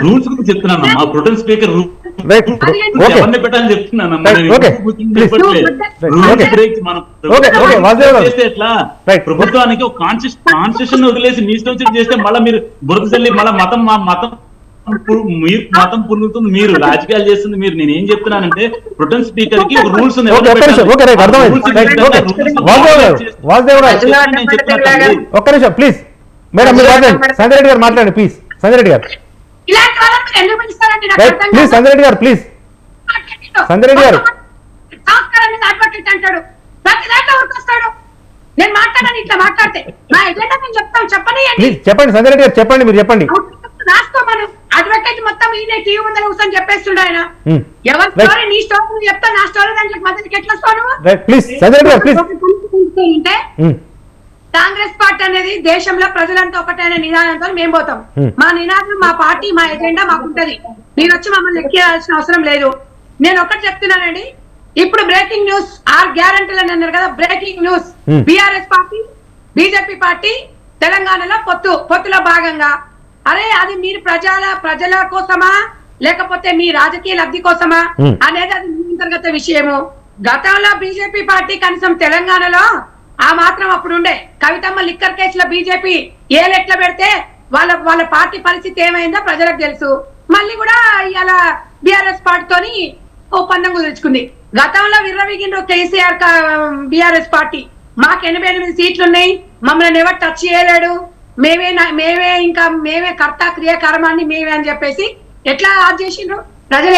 రూల్స్ గురించి చెప్తున్నాను, మా ప్రొటెన్ స్పీకర్ ప్రభుత్వానికి కాన్స్టిట్యూషన్ వదిలేసి మీ ఇష్టం చేస్తే మళ్ళీ మీరు బురద చల్లి మళ్ళీ మతం పురుగుతుంది, మీరు రాజకీయాలు చేస్తుంది మీరు. నేను ఏం చెప్తున్నానంటే, ప్రొటెన్ స్పీకర్ కి rules please madam Sanjay Reddy గారు మాట్లాడండి, ప్లీజ్. సంజయ్ రెడ్డి గారు ప్లీజ్. సంజయ్ రెడ్డి గారు ప్లీజ్. సంజయ్ రెడ్డి గారు అంటాడు, ప్రతి దాంట్లో వస్తాడు. నేను మాట్లాడాను, ఇట్లా మాట్లాడితే నా ఎజెండా నేను చెప్తాను, చెప్పండి. చెప్పండి సంజయ్ రెడ్డి గారు, చెప్పండి, మీరు చెప్పండి. రాసుకోమను, అడ్వకేట్ మొత్తం ఈయన టీవీ ముందర కూర్చొని చెప్పేస్తుండ ఆయన. ఎవరి స్టోరీ నీ స్టోరీ చెప్తా, నా స్టోరీ దాంట్లో మధ్యకి ఎట్లా వస్తాను? ప్లీజ్ సంజయ్ రెడ్డి గారు ప్లీజ్. కాంగ్రెస్ పార్టీ అనేది దేశంలో ప్రజలంతా ఒకటే అనే నినాదంతో మేము పోతాం. మా నినాదం, మా పార్టీ, మా ఎజెండా మాకుంటది. మీరు వచ్చి మమ్మల్ని ఎక్కేయాల్సిన అవసరం లేదు. నేను ఒకటి చెప్తున్నానండి, ఇప్పుడు బ్రేకింగ్ న్యూస్, 6 గ్యారంటీలు అని అన్నారు కదా, breaking news. BRS party, BJP party తెలంగాణలో పొత్తులో భాగంగా, అరే అది మీరు ప్రజల కోసమా లేకపోతే మీ రాజకీయ లబ్ధి కోసమా అనేది అది మీ అంతర్గత విషయము. గతంలో బీజేపీ పార్టీ కనీసం తెలంగాణలో ఆ మాత్రం అప్పుడు ఉండే. కవితమ్మ లిక్కర్ కేసులో బీజేపీ ఏలెట్ల పెడితే వాళ్ళ పార్టీ పరిస్థితి ఏమైందో ప్రజలకు తెలుసు. మళ్ళీ కూడా ఇలా బీఆర్ఎస్ పార్టీతోని ఒప్పందం కుదుర్చుకుంది. గతంలో విర్రవీగిండ్రు కేసీఆర్ బీఆర్ఎస్ పార్టీ, మాకు 88 సీట్లు ఉన్నాయి, మమ్మల్ని ఎవరు టచ్ చేయలేడు, మేమే కర్త క్రియాకర్మాన్ని మేమే అని చెప్పేసి ఎట్లా చేసిండ్రు. ప్రజలు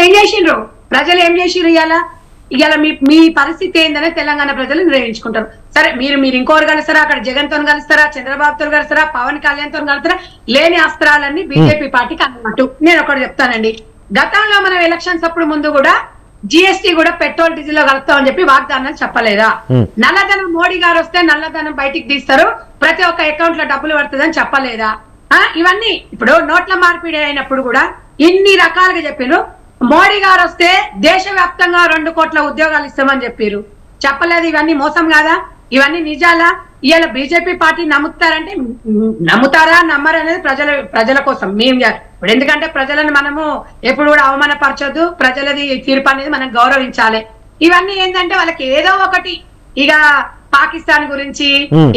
ఏం చేసిండ్రు ఇవాళ మీ పరిస్థితి ఏందనే తెలంగాణ ప్రజలు నిర్ణయించుకుంటారు. సరే, మీరు ఇంకోరు కలుస్తారా, అక్కడ జగన్ తో కలుస్తారా, చంద్రబాబుతో కలుస్తారా, పవన్ కళ్యాణ్ తో కలుస్తారా, లేని అస్త్రాలన్నీ బీజేపీ పార్టీకి అన్నట్టు. నేను ఒకటి చెప్తానండి, గతంలో మనం ఎలక్షన్స్ అప్పుడు ముందు కూడా జిఎస్టీ కూడా పెట్రోల్ డీజిల్ లో కలుపుతామని చెప్పి వాగ్దానాలు చెప్పలేదా? నల్లధనం మోడీ గారు వస్తే నల్లధనం బయటికి తీస్తారు, ప్రతి ఒక్క అకౌంట్ లో డబ్బులు పడుతుందని చెప్పలేదా? ఇవన్నీ ఇప్పుడు నోట్ల మార్పిడి అయినప్పుడు కూడా ఇన్ని రకాలుగా చెప్పారు. మోడీ గారు వస్తే దేశవ్యాప్తంగా 2 కోట్ల ఉద్యోగాలు ఇస్తామని చెప్పారు. చెప్పలేదు. ఇవన్నీ మోసం కాదా? ఇవన్నీ నిజాలా? ఇవాళ బీజేపీ పార్టీ నమ్ముతారంటే నమ్ముతారా నమ్మరు అనేది ప్రజల కోసం మేము ఇప్పుడు, ఎందుకంటే ప్రజలను మనము ఎప్పుడు కూడా అవమానపరచొద్దు. ప్రజలది తీర్పు అనేది మనం గౌరవించాలి. ఇవన్నీ ఏంటంటే వాళ్ళకి ఏదో ఒకటి ఇక పాకిస్తాన్ గురించి,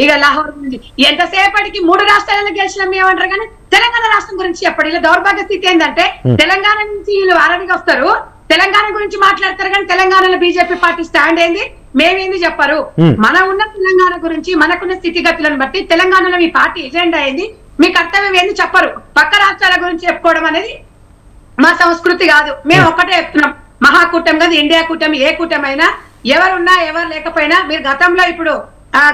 ఇక లాహోర్ గురించి, ఎంతసేపటికి 3 రాష్ట్రాలను గెలిచినాం ఏమంటారు కానీ తెలంగాణ రాష్ట్రం గురించి చెప్పండి. ఇలా దౌర్భాగ్య స్థితి ఏంటంటే తెలంగాణ నుంచి వీళ్ళు వారానికి వస్తారు, తెలంగాణ గురించి మాట్లాడతారు కానీ తెలంగాణలో బీజేపీ పార్టీ స్టాండ్ ఏంది, మేమేంది చెప్పరు. మనం ఉన్న తెలంగాణ గురించి, మనకున్న స్థితిగతులను బట్టి తెలంగాణలో మీ పార్టీ ఎజెండా ఏంది, మీ కర్తవ్యం ఏంది చెప్పరు. పక్క రాష్ట్రాల గురించి చెప్పుకోవడం అనేది మా సంస్కృతి కాదు. మేము ఒక్కటే చెప్తున్నాం, మహాకూటమి కాదు, ఇండియా కూటమి, ఏ కూటమి అయినా ఎవరున్నా ఎవరు లేకపోయినా మీరు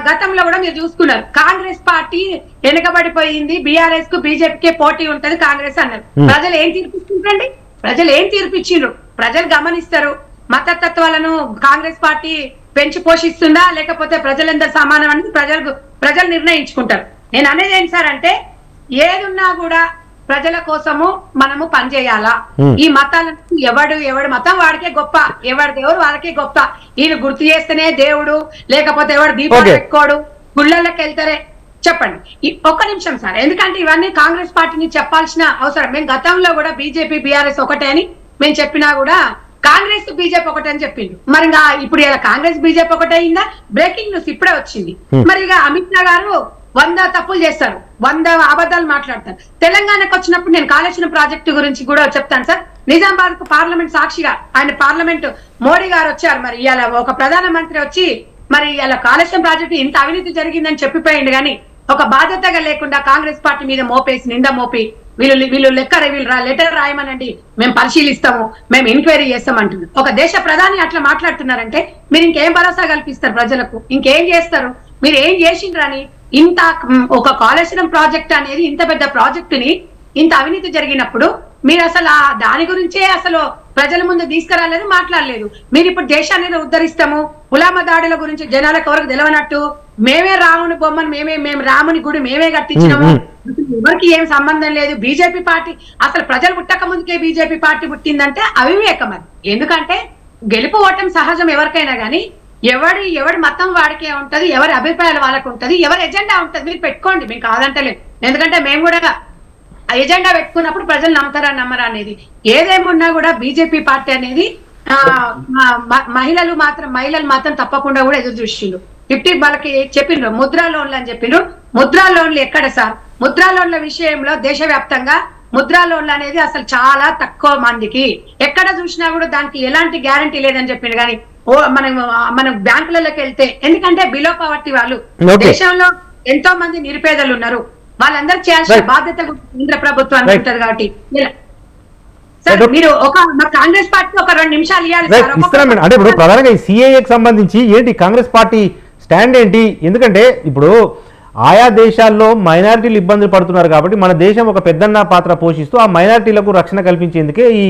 గతంలో కూడా మీరు చూసుకున్నారు. కాంగ్రెస్ పార్టీ వెనుకబడిపోయింది, బీఆర్ఎస్ కు బీజేపీకే పోటీ ఉంటది కాంగ్రెస్ అన్నారు. ప్రజలు ఏం తీర్పిస్తుంటారండి? ప్రజలు ఏం తీర్పిచ్చిండ్రు? ప్రజలు గమనిస్తారు. మతతత్వాలను కాంగ్రెస్ పార్టీ పెంచి పోషిస్తుందా లేకపోతే ప్రజలందరూ సమానం అనేది ప్రజలు నిర్ణయించుకుంటారు. నేను అనేది ఏంటి సార్ అంటే, ఏదున్నా కూడా ప్రజల కోసము మనము పనిచేయాలా. ఈ మతాలను ఎవడు మతం వాడికే గొప్ప, ఎవరి దేవుడు వాళ్ళకే గొప్ప. వీళ్ళు గుర్తు చేస్తేనే దేవుడు, లేకపోతే ఎవడు దీపాలు పెట్టుకోడు, గుళ్ళకి వెళ్తారే. చెప్పండి ఒక్క నిమిషం సార్, ఎందుకంటే ఇవన్నీ కాంగ్రెస్ పార్టీని చెప్పాల్సిన అవసరం. మేము గతంలో కూడా బీజేపీ బీఆర్ఎస్ ఒకటే అని మేము చెప్పినా కూడా కాంగ్రెస్ బీజేపీ ఒకటే అని చెప్పిండు. మరి ఇంకా ఇప్పుడు ఇలా కాంగ్రెస్ బీజేపీ ఒకటే అయిందా? బ్రేకింగ్ న్యూస్ ఇప్పుడే వచ్చింది. మరి ఇక అమిత్ షా గారు 100 తప్పులు చేస్తారు, 100 అబద్ధాలు మాట్లాడతారు. తెలంగాణకు వచ్చినప్పుడు నేను కాళేశ్వరం ప్రాజెక్టు గురించి కూడా చెప్తాను సార్. నిజామాబాద్ కు పార్లమెంట్ సాక్షిగా ఆయన పార్లమెంట్ మోడీ గారు వచ్చారు. మరి ఇవాళ ఒక ప్రధానమంత్రి వచ్చి మరి ఇలా కాళేశ్వరం ప్రాజెక్టు ఇంత అవినీతి జరిగిందని చెప్పిపోయింది. కానీ ఒక బాధ్యతగా లేకుండా కాంగ్రెస్ పార్టీ మీద మోపేసి నింద మోపి వీళ్ళు లెటర్ రాయమనండి, మేము పరిశీలిస్తాము, మేము ఎంక్వైరీ చేస్తాం అంటున్నారు. ఒక దేశ ప్రధాని అట్లా మాట్లాడుతున్నారంటే మీరు ఇంకేం భరోసా కల్పిస్తారు ప్రజలకు? ఇంకేం చేస్తారు? మీరు ఏం చేసిండ్రని ఇంత ఒక కాళేశ్వరం ప్రాజెక్ట్ అనేది ఇంత పెద్ద ప్రాజెక్టుని ఇంత అవినీతి జరిగినప్పుడు మీరు అసలు దాని గురించే అసలు ప్రజల ముందు తీసుకురాలేదు, మాట్లాడలేదు. మీరు ఇప్పుడు దేశాన్ని ఉద్ధరిస్తాము, ఉలామ దాడుల గురించి జనాలకు ఎవరికి తెలియనట్టు మేమే రాముని బొమ్మను మేము రాముని గుడి మేమే కట్టించినాము, ఎవరికి ఏం సంబంధం లేదు. బీజేపీ పార్టీ అసలు ప్రజలు పుట్టక ముందుకే బీజేపీ పార్టీ పుట్టిందంటే అవివేకం అది. ఎందుకంటే గెలుపు ఓటమి సహజం ఎవరికైనా కానీ ఎవడి మతం వాడికే ఉంటది, ఎవరి అభిప్రాయాలు వాళ్ళకు ఉంటది, ఎవరి ఎజెండా ఉంటది. మీరు పెట్టుకోండి, మేము కాదంటలేదు. ఎందుకంటే మేము కూడా ఎజెండా పెట్టుకున్నప్పుడు ప్రజలు నమ్ముతారా నమ్మరా అనేది ఏదేమున్నా కూడా బీజేపీ పార్టీ అనేది మహిళలు మాత్రం తప్పకుండా కూడా ఎదురు చూసిండ్రు. 50 వాళ్ళకి చెప్పిండ్రు ముద్రా లోన్లు అని చెప్పిండ్రు. ముద్రా లోన్లు ఎక్కడ సార్? ముద్రా లోన్ల విషయంలో దేశవ్యాప్తంగా ముద్రా లోన్లు అనేది అసలు చాలా తక్కువ మందికి, ఎక్కడ చూసినా కూడా దానికి ఎలాంటి గ్యారంటీ లేదని చెప్పిండు. కానీ మనం బ్యాంకులలోకి వెళ్తే, ఎందుకంటే బిలో పవర్టీ వాళ్ళు దేశంలో ఎంతో మంది నిరుపేదలు ఉన్నారు, వాళ్ళందరూ చేయాల్సిన బాధ్యత కేంద్ర ప్రభుత్వానికి ఉంటది. కాబట్టి సార్ మీరు కాంగ్రెస్ పార్టీ ఒక 2 నిమిషాలు ఇవ్వాలి. అంటే ఇప్పుడు ప్రధానంగా ఈ సిఏఏకి సంబంధించి ఏంటి కాంగ్రెస్ పార్టీ స్టాండ్ ఏంటి? ఎందుకంటే ఇప్పుడు ఆయా దేశాల్లో మైనారిటీలు ఇబ్బందులు పడుతున్నారు కాబట్టి మన దేశం ఒక పెద్దన్న పాత్ర పోషిస్తూ ఆ మైనారిటీలకు రక్షణ కల్పించేందుకే ఈ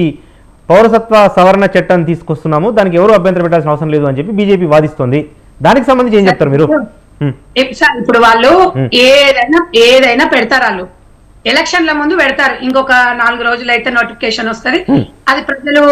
పౌరసత్వ సవరణ చట్టం తీసుకొస్తున్నాము, దానికి ఎవరు అభ్యంతరం పెట్టాల్సిన అవసరం లేదు అని చెప్పి బీజేపీ వాదిస్తోంది. దానికి సంబంధించి ఏం చెప్తారు మీరు? ఇప్పుడు వాళ్ళు ఏదైనా పెడతారు, వాళ్ళు ఎలక్షన్ల ముందు పెడతారు, ఇంకొక 4 రోజులు అయితే నోటిఫికేషన్ వస్తుంది. అది ప్రజలు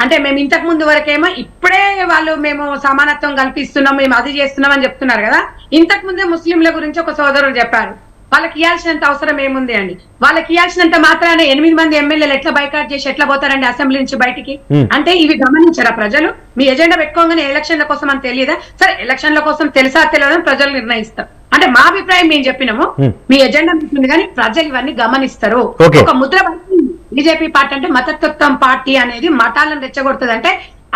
అంటే మేము ఇంతకు ముందు వరకేమో ఇప్పుడే వాళ్ళు మేము సమానత్వం కల్పిస్తున్నాం, మేము అది చేస్తున్నాం అని చెప్తున్నారు కదా. ఇంతకు ముందే ముస్లింల గురించి ఒక సోదరుడు చెప్పారు, వాళ్ళకి ఇవ్వాల్సినంత అవసరం ఏముంది అండి? వాళ్ళకి ఇవ్వాల్సినంత మాత్రాన 8 మంది ఎమ్మెల్యేలు ఎట్లా బైకాట్ చేసి ఎట్లా పోతారండి అసెంబ్లీ నుంచి బయటికి? అంటే ఇవి గమనించారా ప్రజలు? మీ ఎజెండా పెట్టుకోగానే ఎలక్షన్ల కోసం అని తెలియదా? సరే ఎలక్షన్ల కోసం తెలుసా తెలియదని ప్రజలు నిర్ణయిస్తారు. అంటే మా అభిప్రాయం మేము చెప్పినాము, మీ ఎజెండా ఉంటుంది కానీ ప్రజలు ఇవన్నీ గమనిస్తారు. ఒక ముద్ర బీజేపీ పార్టీ అంటే మతతత్వం పార్టీ అనేది మతాలను రెచ్చగొడుతుంది. అంటే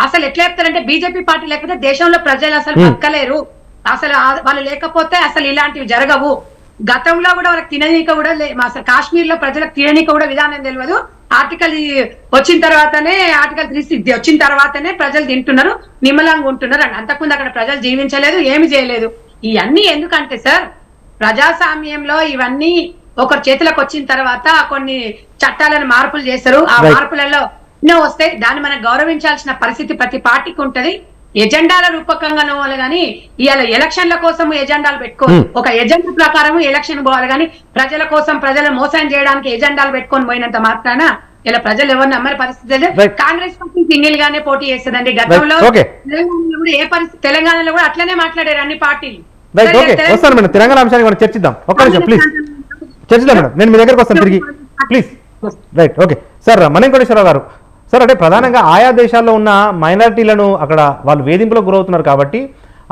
అసలు ఎట్లా చెప్తారంటే బీజేపీ పార్టీ లేకపోతే దేశంలో ప్రజలు అసలు బతకలేరు, అసలు వాళ్ళు లేకపోతే అసలు ఇలాంటివి జరగవు. గతంలో కూడా వాళ్ళకి తిననీక కూడా అసలు కాశ్మీర్ లో ప్రజలకు తిననీక కూడా విధానం తెలియదు. ఆర్టికల్ వచ్చిన తర్వాతనే, ఆర్టికల్ 360 వచ్చిన తర్వాతనే ప్రజలు తింటున్నారు, నిమ్మలంగా ఉంటున్నారు. అంతకుముందు అక్కడ ప్రజలు జీవించలేదు, ఏమి చేయలేదు. ఇవన్నీ ఎందుకంటే సార్ ప్రజాస్వామ్యంలో ఇవన్నీ ఒకరి చేతులకు వచ్చిన తర్వాత కొన్ని చట్టాలను మార్పులు చేస్తారు. ఆ మార్పులలో ఎన్నో వస్తాయి, దాన్ని మనం గౌరవించాల్సిన పరిస్థితి ప్రతి పార్టీకి ఉంటది. ఎజెండాల రూపకంగా పోవాలి కానీ ఇవాళ ఎలక్షన్ల కోసం ఎజెండాలు పెట్టుకోవాలి. ఒక ఎజెండా ప్రకారం ఎలక్షన్ పోవాలి కానీ ప్రజల కోసం ప్రజలు మోసం చేయడానికి ఎజెండాలు పెట్టుకొని పోయినంత మాత్రాన ఇలా ప్రజలు ఎవరు నమ్మని పరిస్థితి లేదు. కాంగ్రెస్ పార్టీ సింగిల్ గానే పోటీ చేస్తుందండి. గతంలో తెలంగాణలో కూడా ఏ పరిస్థితి, తెలంగాణలో కూడా అట్లనే మాట్లాడారు అన్ని పార్టీలు. వస్తాను మేడం, తెలంగాణ అంశానికి మనం చర్చిద్దాం. ఒక్క నిమిషం ప్లీజ్, చర్చిద్దాం మేడం. నేను మీ దగ్గరకు వస్తాను తిరిగి please. Right, okay sir. Manikoteswararao గారు, సార్ అంటే ప్రధానంగా ఆయా దేశాల్లో ఉన్న మైనారిటీలను అక్కడ వాళ్ళు వేధింపులకు గురవుతున్నారు కాబట్టి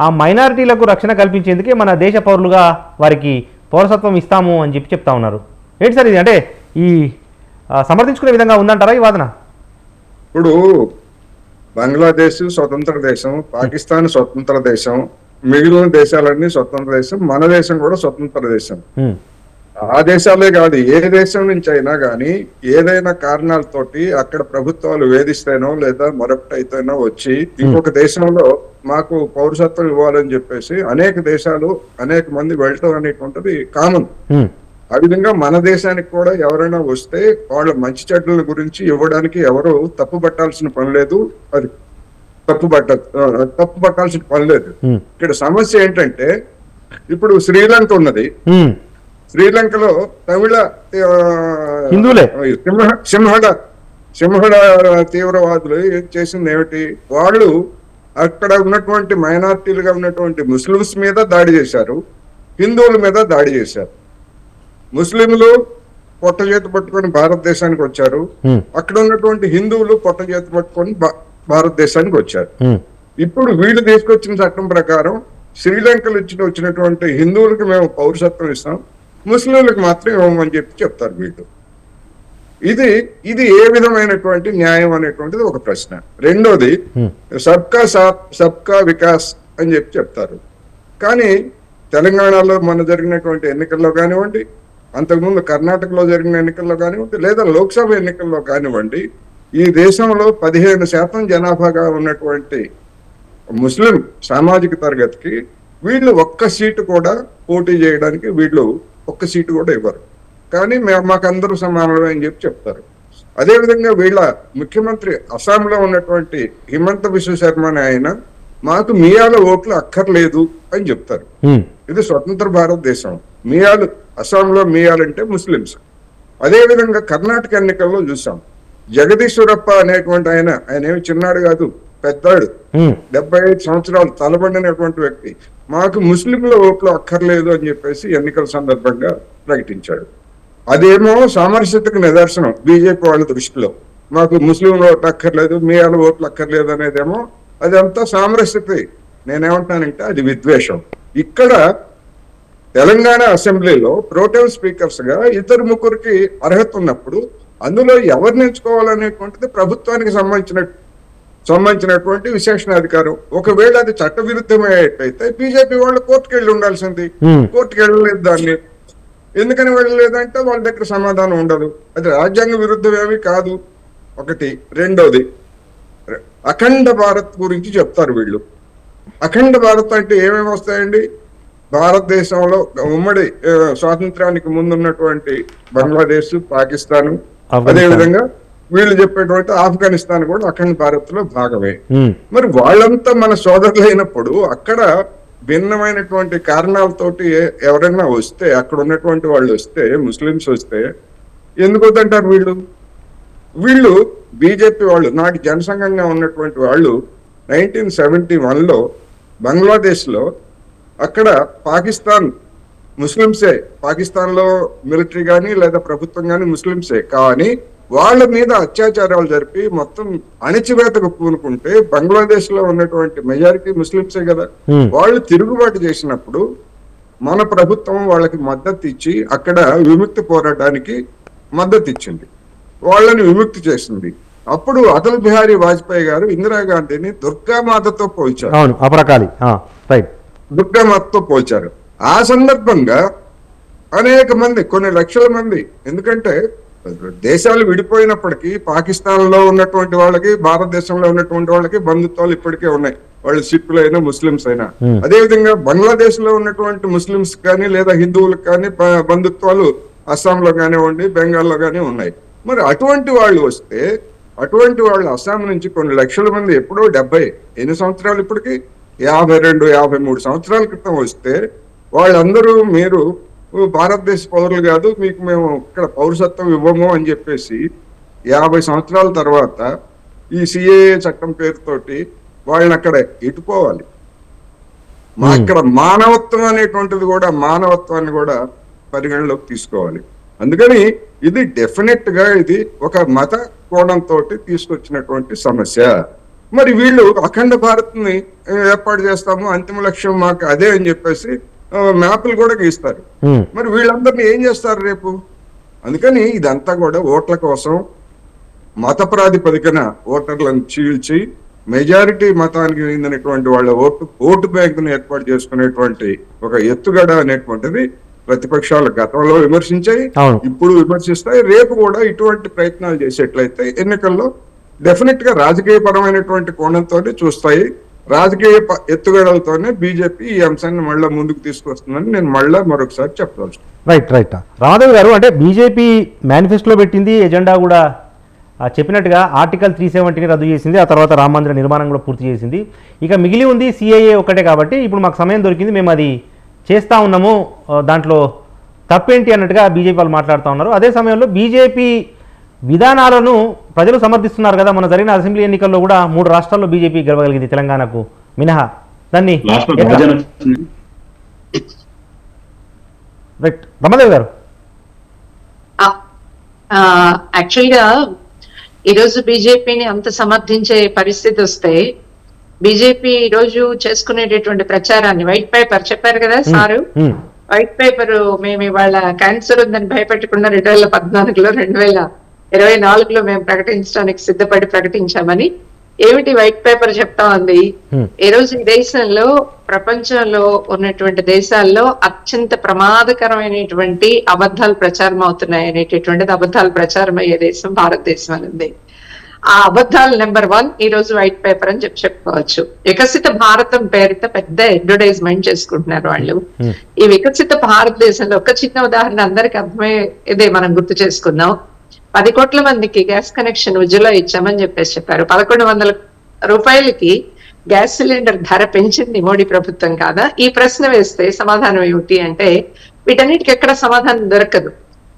ఆ మైనారిటీలకు రక్షణ కల్పించేందుకే మన దేశ పౌరులుగా వారికి పౌరసత్వం ఇస్తాము అని చెప్తా ఉన్నారు. ఏంటి సార్ ఇది? అంటే ఈ సమర్థించుకునే విధంగా ఉందంటారా ఈ వాదన? ఇప్పుడు బంగ్లాదేశ్ స్వతంత్ర దేశం, పాకిస్తాన్ స్వతంత్ర దేశం, మిగిలిన దేశాలన్నీ స్వతంత్ర దేశం, మన దేశం కూడా స్వతంత్ర దేశం. ఆ దేశాలే కాదు, ఏ దేశం నుంచి అయినా కానీ ఏదైనా కారణాలతోటి అక్కడ ప్రభుత్వాలు వేధిస్తేనో లేదా మరొకటి అయితేనో వచ్చి ఇంకొక దేశంలో మాకు పౌరసత్వం ఇవ్వాలని చెప్పేసి అనేక దేశాలు అనేక మంది వెళ్ళటం అనేటువంటిది కామన్. ఆ విధంగా మన దేశానికి కూడా ఎవరైనా వస్తే వాళ్ళ మంచి చెడ్డల గురించి ఇవ్వడానికి ఎవరు తప్పు పట్టాల్సిన పని లేదు. అది తప్పు పట్టాల్సిన పని లేదు. ఇక్కడ సమస్య ఏంటంటే ఇప్పుడు శ్రీలంక ఉన్నది. శ్రీలంకలో తమిళ హిందువులే సింహళ తీవ్రవాదులు చేసింది ఏమిటి? వాళ్ళు అక్కడ ఉన్నటువంటి మైనార్టీలుగా ఉన్నటువంటి ముస్లిమ్స్ మీద దాడి చేశారు, హిందువుల మీద దాడి చేశారు. ముస్లింలు పొట్ట చేతి పట్టుకొని భారతదేశానికి వచ్చారు, అక్కడ ఉన్నటువంటి హిందువులు పొట్ట చేతి పట్టుకొని భారతదేశానికి వచ్చారు. ఇప్పుడు వీళ్ళు తీసుకొచ్చిన చట్టం ప్రకారం శ్రీలంకలో వచ్చినటువంటి హిందువులకు మేము పౌరసత్వం ఇస్తాం, ముస్లింలకు మాత్రం ఇవ్వమని చెప్తారు వీళ్ళు. ఇది ఏ విధమైనటువంటి న్యాయం అనేటువంటిది ఒక ప్రశ్న. రెండోది సబ్కా సాత్ సబ్కా వికాస్ అని చెప్తారు. కానీ తెలంగాణలో మన జరిగినటువంటి ఎన్నికల్లో కానివ్వండి, అంతకుముందు కర్ణాటకలో జరిగిన ఎన్నికల్లో కానివ్వండి, లేదా లోక్సభ ఎన్నికల్లో కానివ్వండి, ఈ దేశంలో 15% జనాభాగా ఉన్నటువంటి ముస్లిం సామాజిక తరగతికి వీళ్ళు ఒక్క సీటు కూడా పోటీ చేయడానికి వీళ్ళు ఒక్క సీటు కూడా ఇవ్వరు. కానీ మాకందరూ సమానమే అని చెప్తారు. అదేవిధంగా వీళ్ళ ముఖ్యమంత్రి అస్సాంలో ఉన్నటువంటి హిమంత బిశ్వ శర్మ అనే ఆయన మాకు మియాల ఓట్లు అక్కర్లేదు అని చెప్తారు. ఇది స్వతంత్ర భారతదేశం. మియాలు, అస్సాంలో మియాలంటే ముస్లింస్. అదేవిధంగా కర్ణాటక ఎన్నికల్లో చూసాం, జగదీశ్వరప్ప అనేటువంటి ఆయన ఏమి చిన్నాడు కాదు, పెద్దాడు, 75 సంవత్సరాలు తలబడినటువంటి వ్యక్తి, మాకు ముస్లింల ఓట్లు అక్కర్లేదు అని చెప్పేసి ఎన్నికల సందర్భంగా ప్రకటించాడు. అదేమో సామరస్యతకు నిదర్శనం బీజేపీ వాళ్ళ దృష్టిలో. మాకు ముస్లింల ఓట్లు అక్కర్లేదు, మియాల ఓట్లు అక్కర్లేదు అనేదేమో అదంతా సామరస్యత. నేనేమంటానంటే అది విద్వేషం. ఇక్కడ తెలంగాణ అసెంబ్లీలో ప్రోటెం స్పీకర్స్ గా ఇద్దరు ముగ్గురికి అర్హత ఉన్నప్పుడు అందులో ఎవరిని ఎంచుకోవాలనేటువంటిది ప్రభుత్వానికి సంబంధించినటువంటి విశేషణాధికారం. ఒకవేళ అది చట్ట విరుద్ధమయ్యేటైతే బీజేపీ వాళ్ళు కోర్టుకు వెళ్ళి ఉండాల్సింది. కోర్టుకు వెళ్ళలేదు. దాన్ని ఎందుకని వెళ్ళలేదంటే వాళ్ళ దగ్గర సమాధానం ఉండదు. అది రాజ్యాంగ విరుద్ధం ఏమీ కాదు ఒకటి. రెండోది అఖండ భారత్ గురించి చెప్తారు వీళ్ళు. అఖండ భారత్ అంటే ఏమేమి వస్తాయండి? భారతదేశంలో ఉమ్మడి స్వాతంత్రానికి ముందున్నటువంటి బంగ్లాదేశ్, పాకిస్తాన్, అదేవిధంగా వీళ్ళు చెప్పేటువంటి ఆఫ్ఘనిస్తాన్ కూడా అఖండ భారత్ లో భాగమే. మరి వాళ్ళంతా మన సోదరులు అయినప్పుడు అక్కడ భిన్నమైనటువంటి కారణాలతోటి ఎవరైనా వస్తే, అక్కడ ఉన్నటువంటి వాళ్ళు వస్తే, ముస్లిమ్స్ వస్తే ఎందుకు వద్దంటారు వీళ్ళు బీజేపీ వాళ్ళు, నాటి జనసంఘంగా ఉన్నటువంటి వాళ్ళు 1971లో బంగ్లాదేశ్ లో అక్కడ పాకిస్తాన్ ముస్లింసే, పాకిస్తాన్ లో మిలిటరీ కానీ లేదా ప్రభుత్వం కానీ ముస్లింసే, కానీ వాళ్ళ మీద అత్యాచారాలు జరిపి మొత్తం అణచివేతకు పూనుకుంటే బంగ్లాదేశ్ లో ఉన్నటువంటి మెజారిటీ ముస్లింసే కదా. వాళ్ళు తిరుగుబాటు చేసినప్పుడు మన ప్రభుత్వం వాళ్ళకి మద్దతు ఇచ్చి అక్కడ విముక్తి పోరాటానికి మద్దతు ఇచ్చింది, వాళ్ళని విముక్తి చేసింది. అప్పుడు అటల్ బిహారీ వాజ్పేయి గారు ఇందిరాగాంధీని దుర్గామాతతో పోల్చారు. దుర్గామాతతో పోల్చారు. ఆ సందర్భంగా అనేక మంది, కొన్ని లక్షల మంది, ఎందుకంటే దేశాలు విడిపోయినప్పటికీ పాకిస్తాన్ లో ఉన్నటువంటి వాళ్ళకి భారతదేశంలో ఉన్నటువంటి వాళ్ళకి బంధుత్వాలు ఇప్పటికే ఉన్నాయి, వాళ్ళు సిక్కులు అయినా ముస్లింస్ అయినా. అదేవిధంగా బంగ్లాదేశ్ లో ఉన్నటువంటి ముస్లింస్ కానీ లేదా హిందువులకు కానీ బంధుత్వాలు అస్సాంలో కానివ్వండి, బెంగాల్లో కానీ ఉన్నాయి. మరి అటువంటి వాళ్ళు వస్తే అటువంటి వాళ్ళు అస్సాం నుంచి కొన్ని లక్షల మంది ఎప్పుడో 70 ఎన్ని సంవత్సరాలు ఇప్పటికి 52, 53 సంవత్సరాల క్రితం వస్తే వాళ్ళందరూ మీరు భారతదేశ పౌరులు కాదు, మీకు మేము ఇక్కడ పౌరసత్వం ఇవ్వము అని చెప్పేసి 50 సంవత్సరాల తర్వాత ఈ సిఏఏ చట్టం పేరుతోటి వాళ్ళని అక్కడ ఇటుపోవాలి. మా ఇక్కడ మానవత్వం అనేటువంటిది కూడా, మానవత్వాన్ని కూడా పరిగణలోకి తీసుకోవాలి. అందుకని ఇది డెఫినెట్ గా ఇది ఒక మత కోణంతో తీసుకొచ్చినటువంటి సమస్య. మరి వీళ్ళు అఖండ భారత్ ని ఏర్పాటు చేస్తాము, అంతిమ లక్ష్యం మాకు అదే అని చెప్పేసి మ్యాప్లు కూడా గీస్తారు. మరి వీళ్ళందరినీ ఏం చేస్తారు రేపు? అందుకని ఇదంతా కూడా ఓట్ల కోసం మత ప్రాతిపదికన ఓటర్లను చీల్చి మెజారిటీ మతానికి చెందినటువంటి వాళ్ళ ఓటు బ్యాంకును ఏర్పాటు చేసుకునేటువంటి ఒక ఎత్తుగడ అనేటువంటిది ప్రతిపక్షాలు గతంలో విమర్శించాయి, ఇప్పుడు విమర్శిస్తాయి, రేపు కూడా ఇటువంటి ప్రయత్నాలు చేసేట్లయితే ఎన్నికల్లో డెఫినెట్ గా రాజకీయ పరమైనటువంటి కోణంతో చూస్తాయి. రాజకీయ ఎత్తుగడలతోనే బీజేపీ ఈ అంశాన్ని మళ్ళీ ముందుకు తీసుకొస్తుందని నేను మరొకసారి చెప్పదలుచు. రైట్. రామాదేవి గారు, అంటే బీజేపీ మేనిఫెస్టోలో పెట్టింది ఎజెండా కూడా చెప్పినట్టుగా ఆర్టికల్ 370ని రద్దు చేసింది, ఆ తర్వాత రామ మందిర నిర్మాణం కూడా పూర్తి చేసింది. ఇక మిగిలి ఉంది సిఏఏ ఒకటే, కాబట్టి ఇప్పుడు మాకు సమయం దొరికింది, మేము అది చేస్తూ ఉన్నాము, దాంట్లో తప్పేంటి అన్నట్టుగా బీజేపీ వాళ్ళు మాట్లాడుతూ ఉన్నారు. అదే సమయంలో బీజేపీ విధానాలను ప్రజలు సమర్థిస్తున్నారు కదా. మన జరిగిన అసెంబ్లీ ఎన్నికల్లో కూడా 3 రాష్ట్రాల్లో బీజేపీ గెలవగలిగింది, తెలంగాణకు మినహా. దాన్ని రైట్ రమాదేవి గారు. యాక్చువల్ గా ఈరోజు బీజేపీని అంత సమర్థించే పరిస్థితి వస్తే బీజేపీ ఈ రోజు చేసుకునేటటువంటి ప్రచారాన్ని, వైట్ పేపర్ చెప్పారు కదా సారు, వైట్ పేపర్ మేము ఇవాళ క్యాన్సర్ ఉందని భయపెట్టకుండా 2014లో 2024లో మేము ప్రకటించడానికి సిద్ధపడి ప్రకటించామని ఏమిటి వైట్ పేపర్ చెప్తా ఉంది. ఈ రోజు ఈ దేశంలో, ప్రపంచంలో ఉన్నటువంటి దేశాల్లో అత్యంత ప్రమాదకరమైనటువంటి అబద్ధాలు ప్రచారం అవుతున్నాయి అనేటటువంటిది, అబద్ధాలు ప్రచారం అయ్యే దేశం భారతదేశం అనేది. ఆ అబద్ధాలు నెంబర్ 1 ఈ రోజు వైట్ పేపర్ అని చెప్పుకోవచ్చు. వికసిత భారతం పేరుతో పెద్ద అడ్వర్టైజ్మెంట్ చేసుకుంటున్నారు వాళ్ళు. ఈ వికసిత భారతదేశంలో ఒక చిన్న ఉదాహరణ అందరికి అర్థమయ్యేదే మనం గుర్తు చేసుకుందాం. 10 కోట్ల మందికి గ్యాస్ కనెక్షన్ ఉజ్వల ఇచ్చామని చెప్పారు. 1100 రూపాయలకి గ్యాస్ సిలిండర్ ధర పెంచింది మోడీ ప్రభుత్వం కాదా? ఈ ప్రశ్న వేస్తే సమాధానం ఏమిటి అంటే వీటన్నిటికి ఎక్కడ సమాధానం దొరకదు.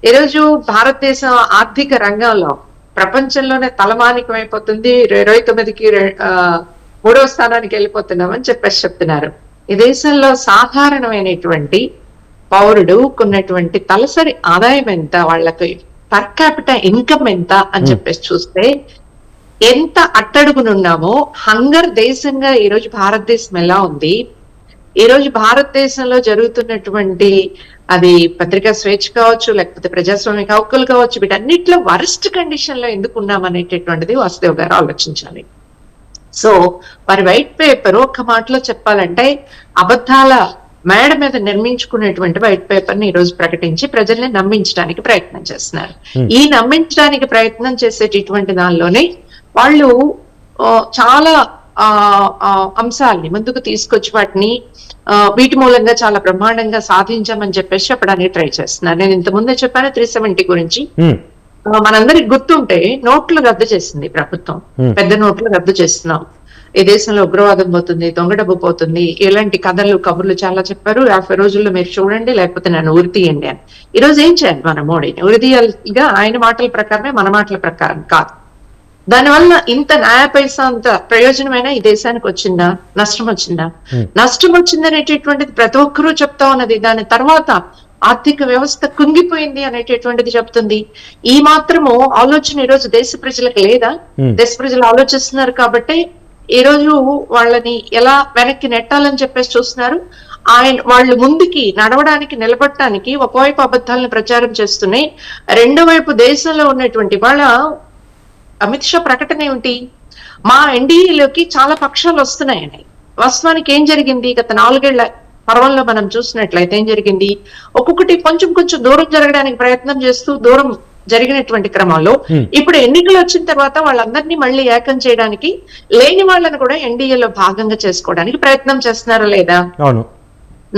ఈరోజు భారతదేశం ఆర్థిక రంగంలో ప్రపంచంలోనే తలమానికం అయిపోతుంది. 29కి 3వ స్థానానికి వెళ్ళిపోతున్నామని చెప్తున్నారు. ఈ దేశంలో సాధారణమైనటువంటి పౌరుడు ఉన్నటువంటి తలసరి ఆదాయం ఎంత, వాళ్ళకి పర్ క్యాపిటల్ ఇన్కమ్ ఎంత అని చెప్పేసి చూస్తే ఎంత అట్టడుగునున్నామో, హంగర్ దేశంగా ఈరోజు భారతదేశం ఎలా ఉంది, ఈరోజు భారతదేశంలో జరుగుతున్నటువంటి అది పత్రికా స్వేచ్ఛ కావచ్చు, లేకపోతే ప్రజాస్వామిక హక్కులు కావచ్చు, వీటన్నిటిలో వరస్ట్ కండిషన్ లో ఎందుకు ఉన్నామనేటటువంటిది వాసుదేవ్ గారు ఆలోచించాలి. సో మరి వైట్ పేపర్ ఒక్క మాటలో చెప్పాలంటే అబద్ధాల మేడ మీద నిర్మించుకునేటువంటి వైట్ పేపర్ ని ఈ రోజు ప్రకటించి ప్రజల్ని నమ్మించడానికి ప్రయత్నం చేస్తున్నారు. ఈ నమ్మించడానికి ప్రయత్నం చేసేటటువంటి దానిలోనే వాళ్ళు చాలా అంశాలని ముందుకు తీసుకొచ్చి వాటిని వీటి మూలంగా చాలా బ్రహ్మాండంగా సాధించామని చెప్పేసి చెప్పడానికి ట్రై చేస్తున్నారు. నేను ఇంత ముందే చెప్పాను 370 గురించి. మనందరికి గుర్తుంటే నోట్లు రద్దు చేసింది ప్రభుత్వం, పెద్ద నోట్లు రద్దు చేస్తున్నాం. ఈ దేశంలో ఉగ్రవాదం పోతుంది, దొంగ డబ్బు పోతుంది, ఇలాంటి కథలు కబుర్లు చాలా చెప్పారు. 50 రోజుల్లో మీరు చూడండి, లేకపోతే నన్ను ఉరి తీయండి అని. ఈ రోజు ఏం చేయాలి? మన మోడీని ఉరి తీయాలిగా ఆయన మాటల ప్రకారమే, మన మాటల ప్రకారం కాదు. దానివల్ల ఇంత న్యాయ పైసా అంత ప్రయోజనమైనా ఈ దేశానికి వచ్చిందా? నష్టం వచ్చిందా? నష్టం వచ్చిందనేటటువంటిది ప్రతి ఒక్కరూ చెప్తా ఉన్నది. దాని తర్వాత ఆర్థిక వ్యవస్థ కుంగిపోయింది అనేటటువంటిది చెప్తుంది. ఈ మాత్రము ఆలోచన ఈ రోజు దేశ ప్రజలకు లేదా? దేశ ప్రజలు ఆలోచిస్తున్నారు కాబట్టి ఈ రోజు వాళ్ళని ఎలా వెనక్కి నెట్టాలని చెప్పేసి చూస్తున్నారు. వాళ్ళు ముందుకి నడవడానికి, నిలబడటానికి ఒకవైపు అబద్ధాలను ప్రచారం చేస్తున్నాయి, రెండో వైపు దేశంలో ఉన్నటువంటి వాళ్ళ అమిత్ షా ప్రకటన ఏమిటి? మా ఎన్డీఏలోకి చాలా పక్షాలు వస్తున్నాయని. వాస్తవానికి ఏం జరిగింది? గత 4 ఏళ్ల పర్వంలో మనం చూసినట్లయితే ఏం జరిగింది? ఒక్కొక్కటి కొంచెం దూరం జరగడానికి ప్రయత్నం చేస్తూ దూరం జరిగినటువంటి క్రమంలో ఇప్పుడు ఎన్నికలు వచ్చిన తర్వాత వాళ్ళందరినీ మళ్ళీ ఏకం చేయడానికి, లేని వాళ్ళని కూడా ఎన్డీఏలో భాగంగా చేసుకోవడానికి ప్రయత్నం చేస్తున్నారా లేదా?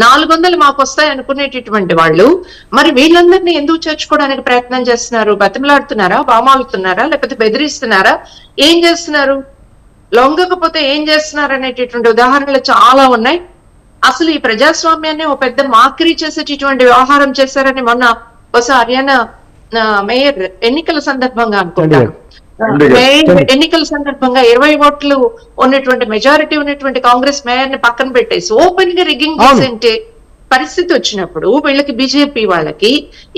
400 మాకు వస్తాయి అనుకునేటటువంటి వాళ్ళు మరి వీళ్ళందరినీ ఎందుకు చేర్చుకోవడానికి ప్రయత్నం చేస్తున్నారు? బతిమలాడుతున్నారా, బామాలుతున్నారా, లేకపోతే బెదిరిస్తున్నారా, ఏం చేస్తున్నారు? లొంగకపోతే ఏం చేస్తున్నారు అనేటటువంటి ఉదాహరణలు చాలా ఉన్నాయి. అసలు ఈ ప్రజాస్వామ్యాన్ని ఒక పెద్ద మాక్రీ చేసేటటువంటి వ్యవహారం చేశారని మొన్న బహుశా హర్యానా మేయర్ ఎన్నికల సందర్భంగా అనుకుంటాను, ఎన్నికల సందర్భంగా 20 ఓట్లు ఉన్నటువంటి మెజారిటీ ఉన్నటువంటి కాంగ్రెస్ మేయర్ ని పక్కన పెట్టేసి ఓపెన్ గా రిగ్గింగ్ చేసే పరిస్థితి వచ్చినప్పుడు వీళ్ళకి, బీజేపీ వాళ్ళకి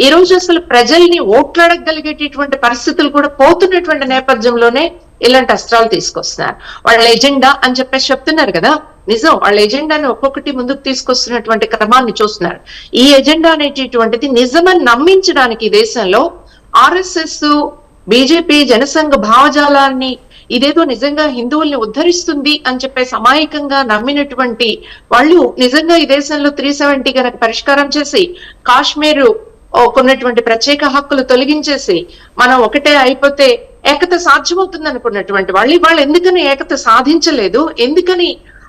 ఈ రోజు అసలు ప్రజల్ని ఓట్లాడగలిగేటటువంటి పరిస్థితులు కూడా పోతున్నటువంటి నేపథ్యంలోనే ఇలాంటి అస్త్రాలు తీసుకొస్తున్నారు. వాళ్ళ ఎజెండా అని చెప్పేసి చెప్తున్నారు కదా, నిజం. వాళ్ళ ఎజెండాని ఒక్కొక్కటి ముందుకు తీసుకొస్తున్నటువంటి క్రమాన్ని చూస్తున్నారు. ఈ ఎజెండా అనేటటువంటిది నిజమని నమ్మించడానికి దేశంలో ఆర్ఎస్ఎస్, బీజేపీ, జనసంఘ భావజాలాన్ని ఇదేదో నిజంగా హిందువుల్ని ఉద్ధరిస్తుంది అని చెప్పేసి అమాయకంగా నమ్మినటువంటి వాళ్ళు నిజంగా ఈ దేశంలో 370 గనక పరిష్కారం చేసి కాశ్మీరు కొన్నటువంటి ప్రత్యేక హక్కులు తొలగించేసి మనం ఒకటే అయిపోతే ఏకత సాధ్యమవుతుంది అనుకున్నటువంటి వాళ్ళు ఎందుకని ఏకత సాధించలేదు? ఎందుకని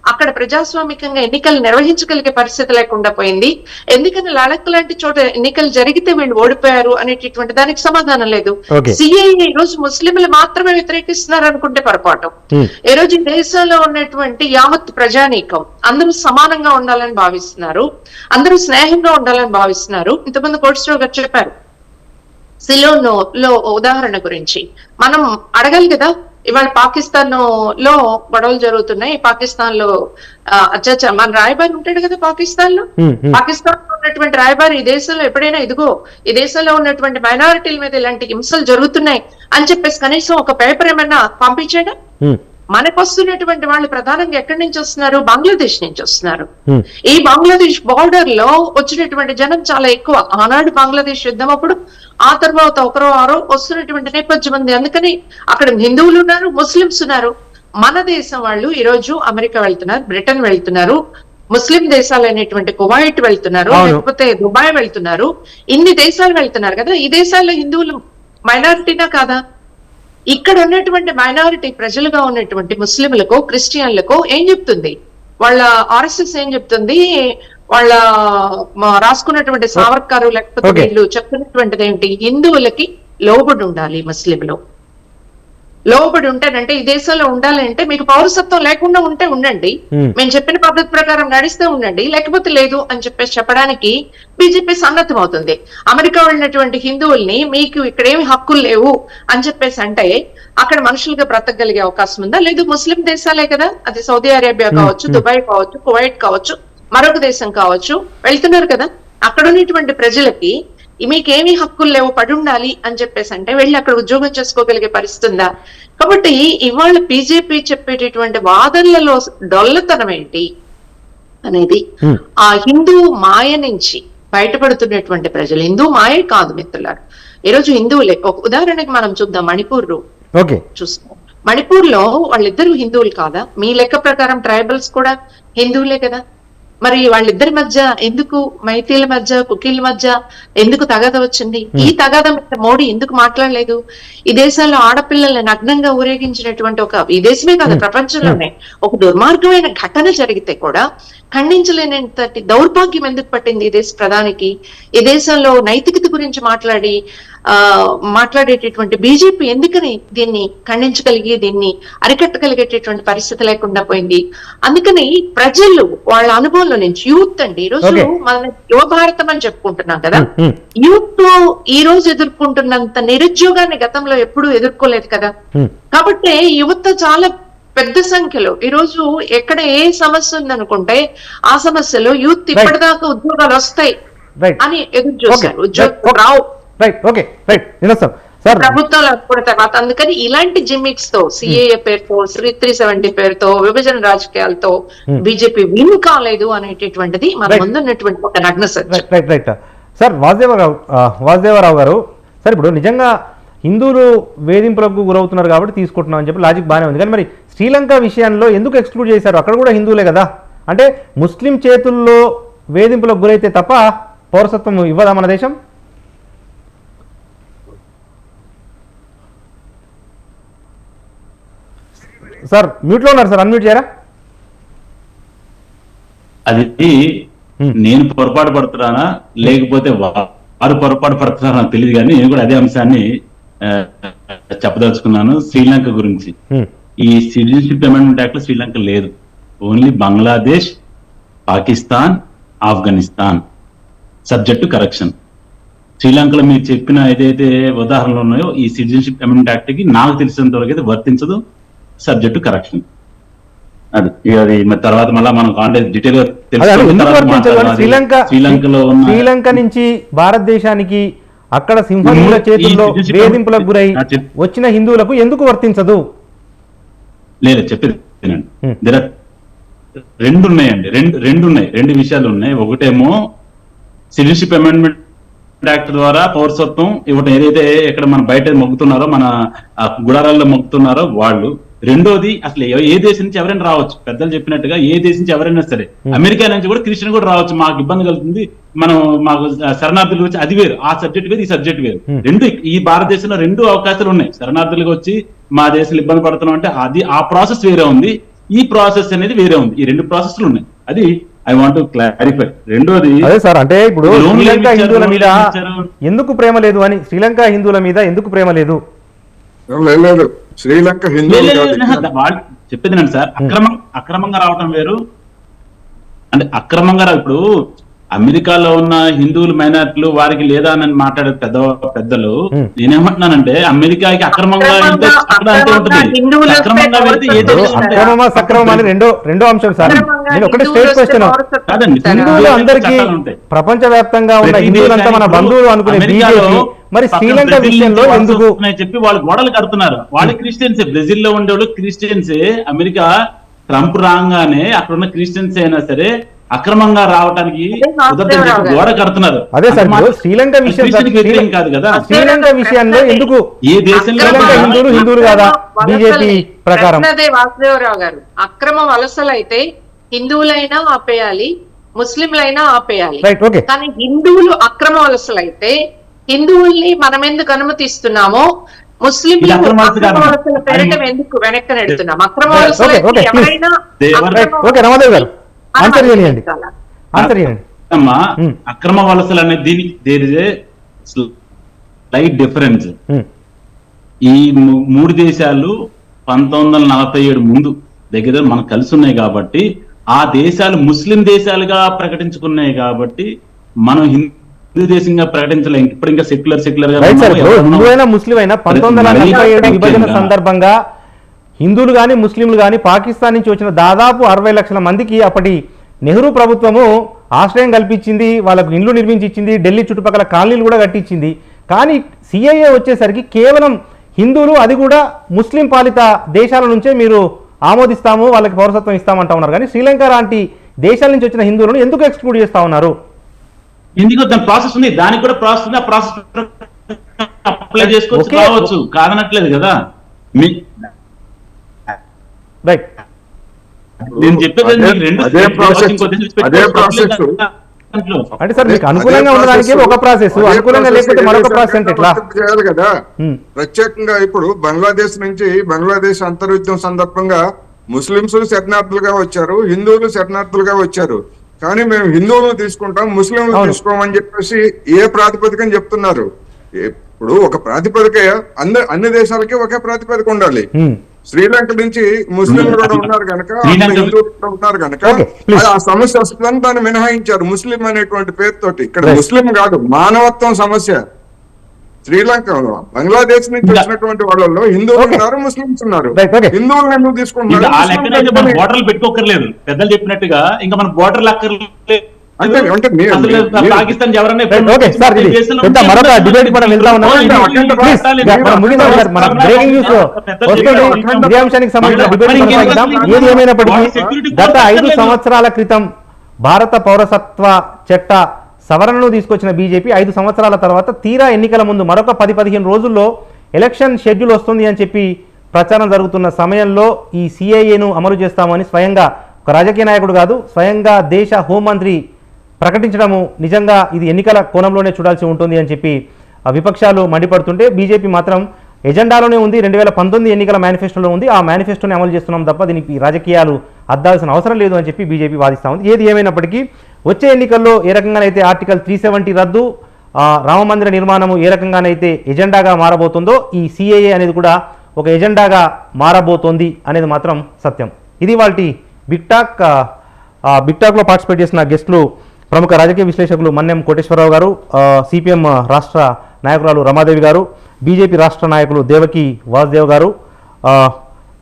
అక్కడ ప్రజాస్వామికంగా ఎన్నికలు నిర్వహించగలిగే పరిస్థితి లేకుండా పోయింది? ఎందుకని లడక్ లాంటి చోట ఎన్నికలు జరిగితే వీళ్ళు ఓడిపోయారు అనేటటువంటి దానికి సమాధానం లేదు. సిఐఏ ఈ రోజు ముస్లింలు మాత్రమే వ్యతిరేకిస్తున్నారు అనుకుంటే పొరపాటు. ఈ రోజు దేశంలో ఉన్నటువంటి యావత్ ప్రజానీకం అందరూ సమానంగా ఉండాలని భావిస్తున్నారు, అందరూ స్నేహంగా ఉండాలని భావిస్తున్నారు. ఇంతకుముందు కోటేశ్వరరావు గారు చెప్పారు సిలోన్ లో ఉదాహరణ గురించి. మనం అడగాలి కదా, ఇవాళ పాకిస్తాన్ లో గొడవలు జరుగుతున్నాయి. పాకిస్తాన్ లో అచ్చా మన రాయబారి ఉంటాడు కదా పాకిస్తాన్ లో, పాకిస్తాన్ లో ఉన్నటువంటి రాయబారి ఈ దేశంలో ఎప్పుడైనా ఇదిగో ఈ దేశంలో ఉన్నటువంటి మైనారిటీల మీద ఇలాంటి హింసలు జరుగుతున్నాయి అని చెప్పేసి కనీసం ఒక పేపర్ ఏమైనా పంపించాడా? మనకు వస్తున్నటువంటి వాళ్ళు ప్రధానంగా ఎక్కడి నుంచి వస్తున్నారు? బంగ్లాదేశ్ నుంచి వస్తున్నారు. ఈ బంగ్లాదేశ్ బార్డర్ లో వచ్చినటువంటి జనం చాలా ఎక్కువ. ఆనాడు బంగ్లాదేశ్ యుద్ధం అప్పుడు, ఆ తర్వాత ఒకరో ఆరో వస్తున్నటువంటి నేపథ్యం ఉంది. అందుకని అక్కడ హిందువులు ఉన్నారు, ముస్లింస్ ఉన్నారు. మన దేశం వాళ్ళు ఈ రోజు అమెరికా వెళ్తున్నారు, బ్రిటన్ వెళ్తున్నారు, ముస్లిం దేశాలు అనేటువంటి కువైట్ వెళ్తున్నారు, లేకపోతే దుబాయ్ వెళ్తున్నారు. ఇన్ని దేశాలు వెళ్తున్నారు కదా. ఈ దేశాల్లో హిందువులు మైనారిటీనా కాదా? ఇక్కడ ఉన్నటువంటి మైనారిటీ ప్రజలుగా ఉన్నటువంటి ముస్లింలకు, క్రిస్టియన్లకు ఏం చెప్తుంది వాళ్ళ ఆర్ఎస్ఎస్? ఏం చెప్తుంది వాళ్ళ రాసుకున్నటువంటి సావర్కర్ లేకపోతే వీళ్ళు చెప్తున్నటువంటిది ఏంటి? హిందువులకి లోబడి ఉండాలి, ముస్లింలు లోబడి ఉంటానంటే ఈ దేశంలో ఉండాలంటే మీకు పౌరసత్వం లేకుండా ఉంటే ఉండండి, మేము చెప్పిన పద్ధతి ప్రకారం నడిస్తే ఉండండి, లేకపోతే లేదు అని చెప్పేసి చెప్పడానికి బీజేపీ సన్నద్ధం అవుతుంది. అమెరికా వెళ్ళినటువంటి హిందువుల్ని మీకు ఇక్కడేమి హక్కులు లేవు అని చెప్పేసి అంటే అక్కడ మనుషులుగా బ్రతకగలిగే అవకాశం ఉందా? లేదు. ముస్లిం దేశాలే కదా, అది సౌదీ అరేబియా కావచ్చు, దుబాయ్ కావచ్చు, కువైట్ కావచ్చు, మరొక దేశం కావచ్చు, వెళ్తున్నారు కదా. అక్కడ ఉన్నటువంటి ప్రజలకి మీకేమీ హక్కులు లేవు, పడి ఉండాలి అని చెప్పేసి అంటే వెళ్ళి అక్కడ ఉద్యోగం చేసుకోగలిగే పరిస్థితి ఉందా? కాబట్టి ఇవాళ బీజేపీ చెప్పేటటువంటి వాదనలలో డొల్లతనం ఏంటి అనేది ఆ హిందూ మాయ నుంచి బయటపడుతున్నటువంటి ప్రజలు. హిందూ మాయ కాదు మిత్రులారు, ఈరోజు హిందువులే. ఒక ఉదాహరణకి మనం చూద్దాం, మణిపూర్ చూస్తాం. మణిపూర్ లో వాళ్ళిద్దరు హిందువులు కాదా? మీ లెక్క ప్రకారం ట్రైబల్స్ కూడా హిందువులే కదా. మరి వాళ్ళిద్దరి మధ్య ఎందుకు, మైతీల మధ్య, కుకీల మధ్య ఎందుకు తగాద వచ్చింది? ఈ తగాద మీద మోడీ ఎందుకు మాట్లాడలేదు? ఈ దేశంలో ఆడపిల్లల్ని నగ్నంగా ఊరేగించినటువంటి ఒక, ఈ దేశమే కాదు ప్రపంచంలోనే ఒక దుర్మార్గమైన ఘటన జరిగితే కూడా ఖండించలేనంతటి దౌర్భాగ్యం ఎందుకు పట్టింది ఈ దేశ ప్రధానికి? ఈ దేశంలో నైతికత గురించి మాట్లాడేటటువంటి బీజేపీ ఎందుకని దీన్ని ఖండించగలిగి దీన్ని అరికట్టగలిగేటటువంటి పరిస్థితి లేకుండా పోయింది? అందుకని ప్రజలు వాళ్ళ అనుభవంలో నుంచి, యూత్ అండి, ఈ రోజు మన యువ భారతం అని చెప్పుకుంటున్నాం కదా, యూత్ ఈ రోజు ఎదుర్కొంటున్నంత నిరుద్యోగాన్ని గతంలో ఎప్పుడూ ఎదుర్కోలేదు కదా. కాబట్టి యువత చాలా పెద్ద సంఖ్యలో ఈ రోజు ఎక్కడ ఏ సమస్య ఉందనుకుంటే ఆ సమస్యలో యూత్ ఇప్పటిదాకా ఉద్యోగాలు వస్తాయి అని ఎదురు చూస్తారు, ఉద్యోగాలు రావు. ప్రభుత్వంలో కూడా తర్వాత. అందుకని ఇలాంటి జిమ్మిక్స్ తో, సిఏఏ పేరుతో, 370 పేరుతో, విభజన రాజకీయాలతో బీజేపీ విన్ కాలేదు అనేటటువంటిది మన ముందున్నటువంటి ఒక నగ్న సత్యం. సార్ వాసుదేవరావు గారు, సార్ ఇప్పుడు నిజంగా హిందువులు వేధింపులకు గురవుతున్నారు కాబట్టి తీసుకుంటున్నాం అని చెప్పి లాజిక్ బాగానే ఉంది, కానీ మరి శ్రీలంక విషయంలో ఎందుకు ఎక్స్క్లూడ్ చేశారు? అక్కడ కూడా హిందువులే కదా. అంటే ముస్లిం చేతుల్లో వేధింపులకు గురైతే తప్ప పౌరసత్వం ఇవ్వదా మన దేశం? సార్ మ్యూట్లో ఉన్నారు సార్, అన్మ్యూట్ చేయరా? అది నేను పొరపాటు పడుతున్నానా లేకపోతే వారు పొరపాటు పడుతున్నారా తెలియదు, కానీ నేను కూడా అదే అంశాన్ని చెప్పదలుచుకున్నాను. శ్రీలంక గురించి ఈ సిటిజన్షిప్ అమెండ్మెంట్ యాక్ట్ లో శ్రీలంక లేదు. Only Bangladesh, Pakistan, Afghanistan subject to correction. శ్రీలంకలో మీరు చెప్పిన ఏదైతే ఉదాహరణలు ఉన్నాయో ఈ సిటిజన్షిప్ అమెండ్మెంట్ యాక్ట్ కి నాకు తెలిసినంత వరకు అయితే వర్తించదు, సబ్జెక్ట్ టు కరెక్షన్. అది తర్వాత మళ్ళీ మనం డీటెయిల్ గా శ్రీలంకలో శ్రీలంక నుంచి భారతదేశానికి అక్కడ సింహముల చేతుల్లో వేధింపులకు గురై వచ్చిన హిందువులకు ఎందుకు వర్తించదు? లేదు చెప్పేది రెండు ఉన్నాయండి, రెండు విషయాలు ఉన్నాయి. ఒకటేమో సిటిజన్షిప్ అమెండ్మెంట్ యాక్ట్ ద్వారా పౌరసత్వం ఇవ్వటం, ఏదైతే ఇక్కడ మన బయట మొగ్గుతున్నారో, మన గుడారాల్లో మొగ్గుతున్నారో వాళ్ళు. రెండోది అసలు ఏ దేశం నుంచి ఎవరైనా రావచ్చు, పెద్దలు చెప్పినట్టుగా ఏ దేశం నుంచి ఎవరైనా సరే, అమెరికా నుంచి కూడా క్రిస్టియన్ కూడా రావచ్చు. మాకు ఇబ్బంది కలుగుతుంది, మాకు శరణార్థులు వచ్చి అది వేరు, ఆ సబ్జెక్ట్ వేరు, ఈ సబ్జెక్ట్ వేరు. రెండు ఈ భారతదేశంలో రెండు అవకాశాలు ఉన్నాయి. శరణార్థులుగా వచ్చి మా దేశంలో ఇబ్బంది పడుతున్నాం అంటే అది ఆ ప్రాసెస్ వేరే ఉంది, ఈ ప్రాసెస్ అనేది వేరే ఉంది. ఈ రెండు ప్రాసెస్లు ఉన్నాయి. అది ఐ వాంట్ టు క్లారిఫై. రెండోది అదే సార్, అంటే ఇప్పుడు శ్రీలంక హిందువుల మీద ఎందుకు ప్రేమ లేదు అని, శ్రీలంక హిందువుల మీద ఎందుకు ప్రేమ లేదు? లేదు, శ్రీలంక హిందువులు వాళ్ళు చెప్పేది నండి సార్, అక్రమంగా రావటం వేరు. అంటే అక్రమంగా ఇప్పుడు అమెరికాలో ఉన్న హిందువులు మైనారిటీలు వారికి లేదా అని మాట్లాడే పెద్దలు నేనేమంటున్నానంటే అమెరికాకి అక్రమంగా అక్రమమా సక్రమం అని రెండో అంశం సార్. నేను ఒకటి స్ట్రేట్ క్వశ్చన్, హిందువులు అందరికీ ప్రపంచవ్యాప్తంగా ఉన్న హిందువులంతా మన బంధువులు అనుకునే బీజేపీ మరి శ్రీలంక విషయంలో ఎందుకు చెప్పి వాళ్ళు గోడలు కడుతున్నారు? వాళ్ళు క్రిస్టియన్సే, బ్రెజిల్ లో ఉండేవాళ్ళు క్రిస్టియన్సే. అమెరికా ట్రంప్ రాగానే అక్కడ ఉన్న క్రిస్టియన్స్ అయినా సరే అక్రమంగా రావడానికి గోడ కడుతున్నారు. అదే సార్, శ్రీలంక విషయం కాదు కదా, శ్రీలంక విషయంలో ఎందుకు ఏ దేశంలో హిందువులు కాదా బీజేపీ ప్రకారం? అదే వాసుదేవరావు గారు, అక్రమ వలసలు అయితే హిందువులైనా ఆపేయాలి, ముస్లింలైనా ఆపేయాలి. కానీ హిందువులు అక్రమ వలసలు అయితే హిందువుల్ని మనం ఎందుకు అనుమతిస్తున్నామో ముస్లింలు పెరగడం ఎందుకు వెనక్కి నెడుతున్నాం? అక్రమ వలసలు ఎవరైనా అక్రమ వలసలు అనేది దీనికి there is a slight difference. ఈ మూడు దేశాలు 1947 ముందు దగ్గర మనకు కలిసి ఉన్నాయి కాబట్టి, ఆ దేశాలు ముస్లిం దేశాలుగా ప్రకటించుకున్నాయి కాబట్టి మనం హిందూ దేశంగా ప్రకటించలేం. ఇప్పుడు ఇంకా సెక్యులర్ గా హిందూ అయినా ముస్లిం అయినా 1947 విభజన సందర్భంగా హిందువులు కానీ ముస్లింలు కానీ పాకిస్తాన్ నుంచి వచ్చిన దాదాపు 60 లక్షల మందికి అప్పటి నెహ్రూ ప్రభుత్వము ఆశ్రయం కల్పించింది, వాళ్ళకు ఇండ్లు నిర్మించి ఇచ్చింది, ఢిల్లీ చుట్టుపక్కల కాలనీలు కూడా కట్టించింది. కానీ సిఐఏ వచ్చేసరికి కేవలం హిందువులు, అది కూడా ముస్లిం పాలిత దేశాల నుంచే మీరు ఆమోదిస్తాము, వాళ్ళకి పౌరసత్వం ఇస్తామంటా ఉన్నారు. కానీ శ్రీలంక లాంటి దేశాల నుంచి వచ్చిన హిందువులను ఎందుకు ఎక్స్క్లూడ్ చేస్తా ఉన్నారు? ఎందుకు దాని ప్రాసెస్ ఉంది, దానికి కూడా ప్రాసెస్ ఉంది. ఆ ప్రాసెస్ అప్లై చేసుకోవచ్చు, కావచ్చు, కాదనట్లేదు కదా. రైట్, నేను చెప్పేది అంటే సార్ మీకు అనుకూలంగా ఉండడానికి ఒక ప్రాసెస్, అనుకూలంగా లేకపోతే మరొక ప్రాసెస్ ఎట్లా చేయాలి కదా. ప్రత్యేకంగా ఇప్పుడు బంగ్లాదేశ్ అంతర్యుద్ధం సందర్భంగా ముస్లింస్ శరణార్థులుగా వచ్చారు, హిందువులు శరణార్థులుగా వచ్చారు. కానీ మేము హిందువులను తీసుకుంటాం, ముస్లింలు తీసుకోమని చెప్పేసి ఏ ప్రాతిపదికని చెప్తున్నారు? ఇప్పుడు ఒక ప్రాతిపదిక అన్ని దేశాలకి ఒకే ప్రాతిపదిక ఉండాలి. శ్రీలంక నుంచి ముస్లింలు కూడా ఉన్నారు కనుక, హిందువులు కూడా ఉన్నారు కనుక ఆ సమస్య వస్తుందని దాన్ని మినహాయించారు ముస్లిం అనేటువంటి పేరుతోటి. ఇక్కడ ముస్లిం కాదు, మానవత్వం సమస్య. శ్రీలంకలో బంగ్లాదేశ్ నుంచి వచ్చినటువంటి వాళ్ళలో హిందువులు ఉన్నారు, ముస్లింస్ ఉన్నారు. హిందువులను ఎందుకు తీసుకుంటున్నారు? బోర్డర్లు పెట్టుకోకర్లేదు, పెద్దలు చెప్పినట్టుగా. ఇంకా మన బోర్డర్లు అక్కర్లేదు. పాకిస్తాన్ ఏది ఏమైనప్పటికీ గత 5 సంవత్సరాల క్రితం భారత పౌరసత్వ చట్ట సవరణను తీసుకొచ్చిన బీజేపీ 5 సంవత్సరాల తర్వాత తీరా ఎన్నికల ముందు మరొక 10-15 రోజుల్లో ఎలక్షన్ షెడ్యూల్ వస్తుంది అని చెప్పి ప్రచారం జరుగుతున్న సమయంలో ఈ సిఐఏను అమలు చేస్తామని స్వయంగా ఒక రాజకీయ నాయకుడు కాదు, స్వయంగా దేశ హోంమంత్రి ప్రకటించడము నిజంగా ఇది ఎన్నికల కోణంలోనే చూడాల్సి ఉంటుంది అని చెప్పి విపక్షాలు మండిపడుతుంటే, బీజేపీ మాత్రం ఎజెండాలోనే ఉంది, 2019 ఎన్నికల మేనిఫెస్టోలో ఉంది, ఆ మేనిఫెస్టోని అమలు చేస్తున్నాం తప్ప దీనికి రాజకీయాలు అద్దాల్సిన అవసరం లేదు అని చెప్పి బీజేపీ వాదిస్తూ ఉంది. ఏది ఏమైనప్పటికీ వచ్చే ఎన్నికల్లో ఏ రకంగానైతే ఆర్టికల్ 370 రద్దు, రామమందిర నిర్మాణము ఏ రకంగానైతే ఎజెండాగా మారబోతుందో ఈ సిఏఏ అనేది కూడా ఒక ఎజెండాగా మారబోతోంది అనేది మాత్రం సత్యం. ఇది వాటి బిగ్ టాక్. బిగ్ టాక్లో పార్టిసిపేట్ చేసిన గెస్టులు ప్రముఖ రాజకీయ విశ్లేషకులు మన్నెం కోటేశ్వరరావు గారు, సిపిఎం రాష్ట్ర నాయకురాలు రమాదేవి గారు, బీజేపీ రాష్ట్ర నాయకులు దేవకి వాసుదేవ్ గారు,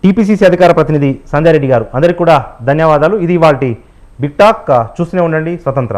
టీపీసీసీ అధికార ప్రతినిధి సంజయ్ రెడ్డి గారు. అందరికీ కూడా ధన్యవాదాలు. ఇది వాటి బిగ్ టాక్. చూస్తూనే ఉండండి స్వతంత్ర.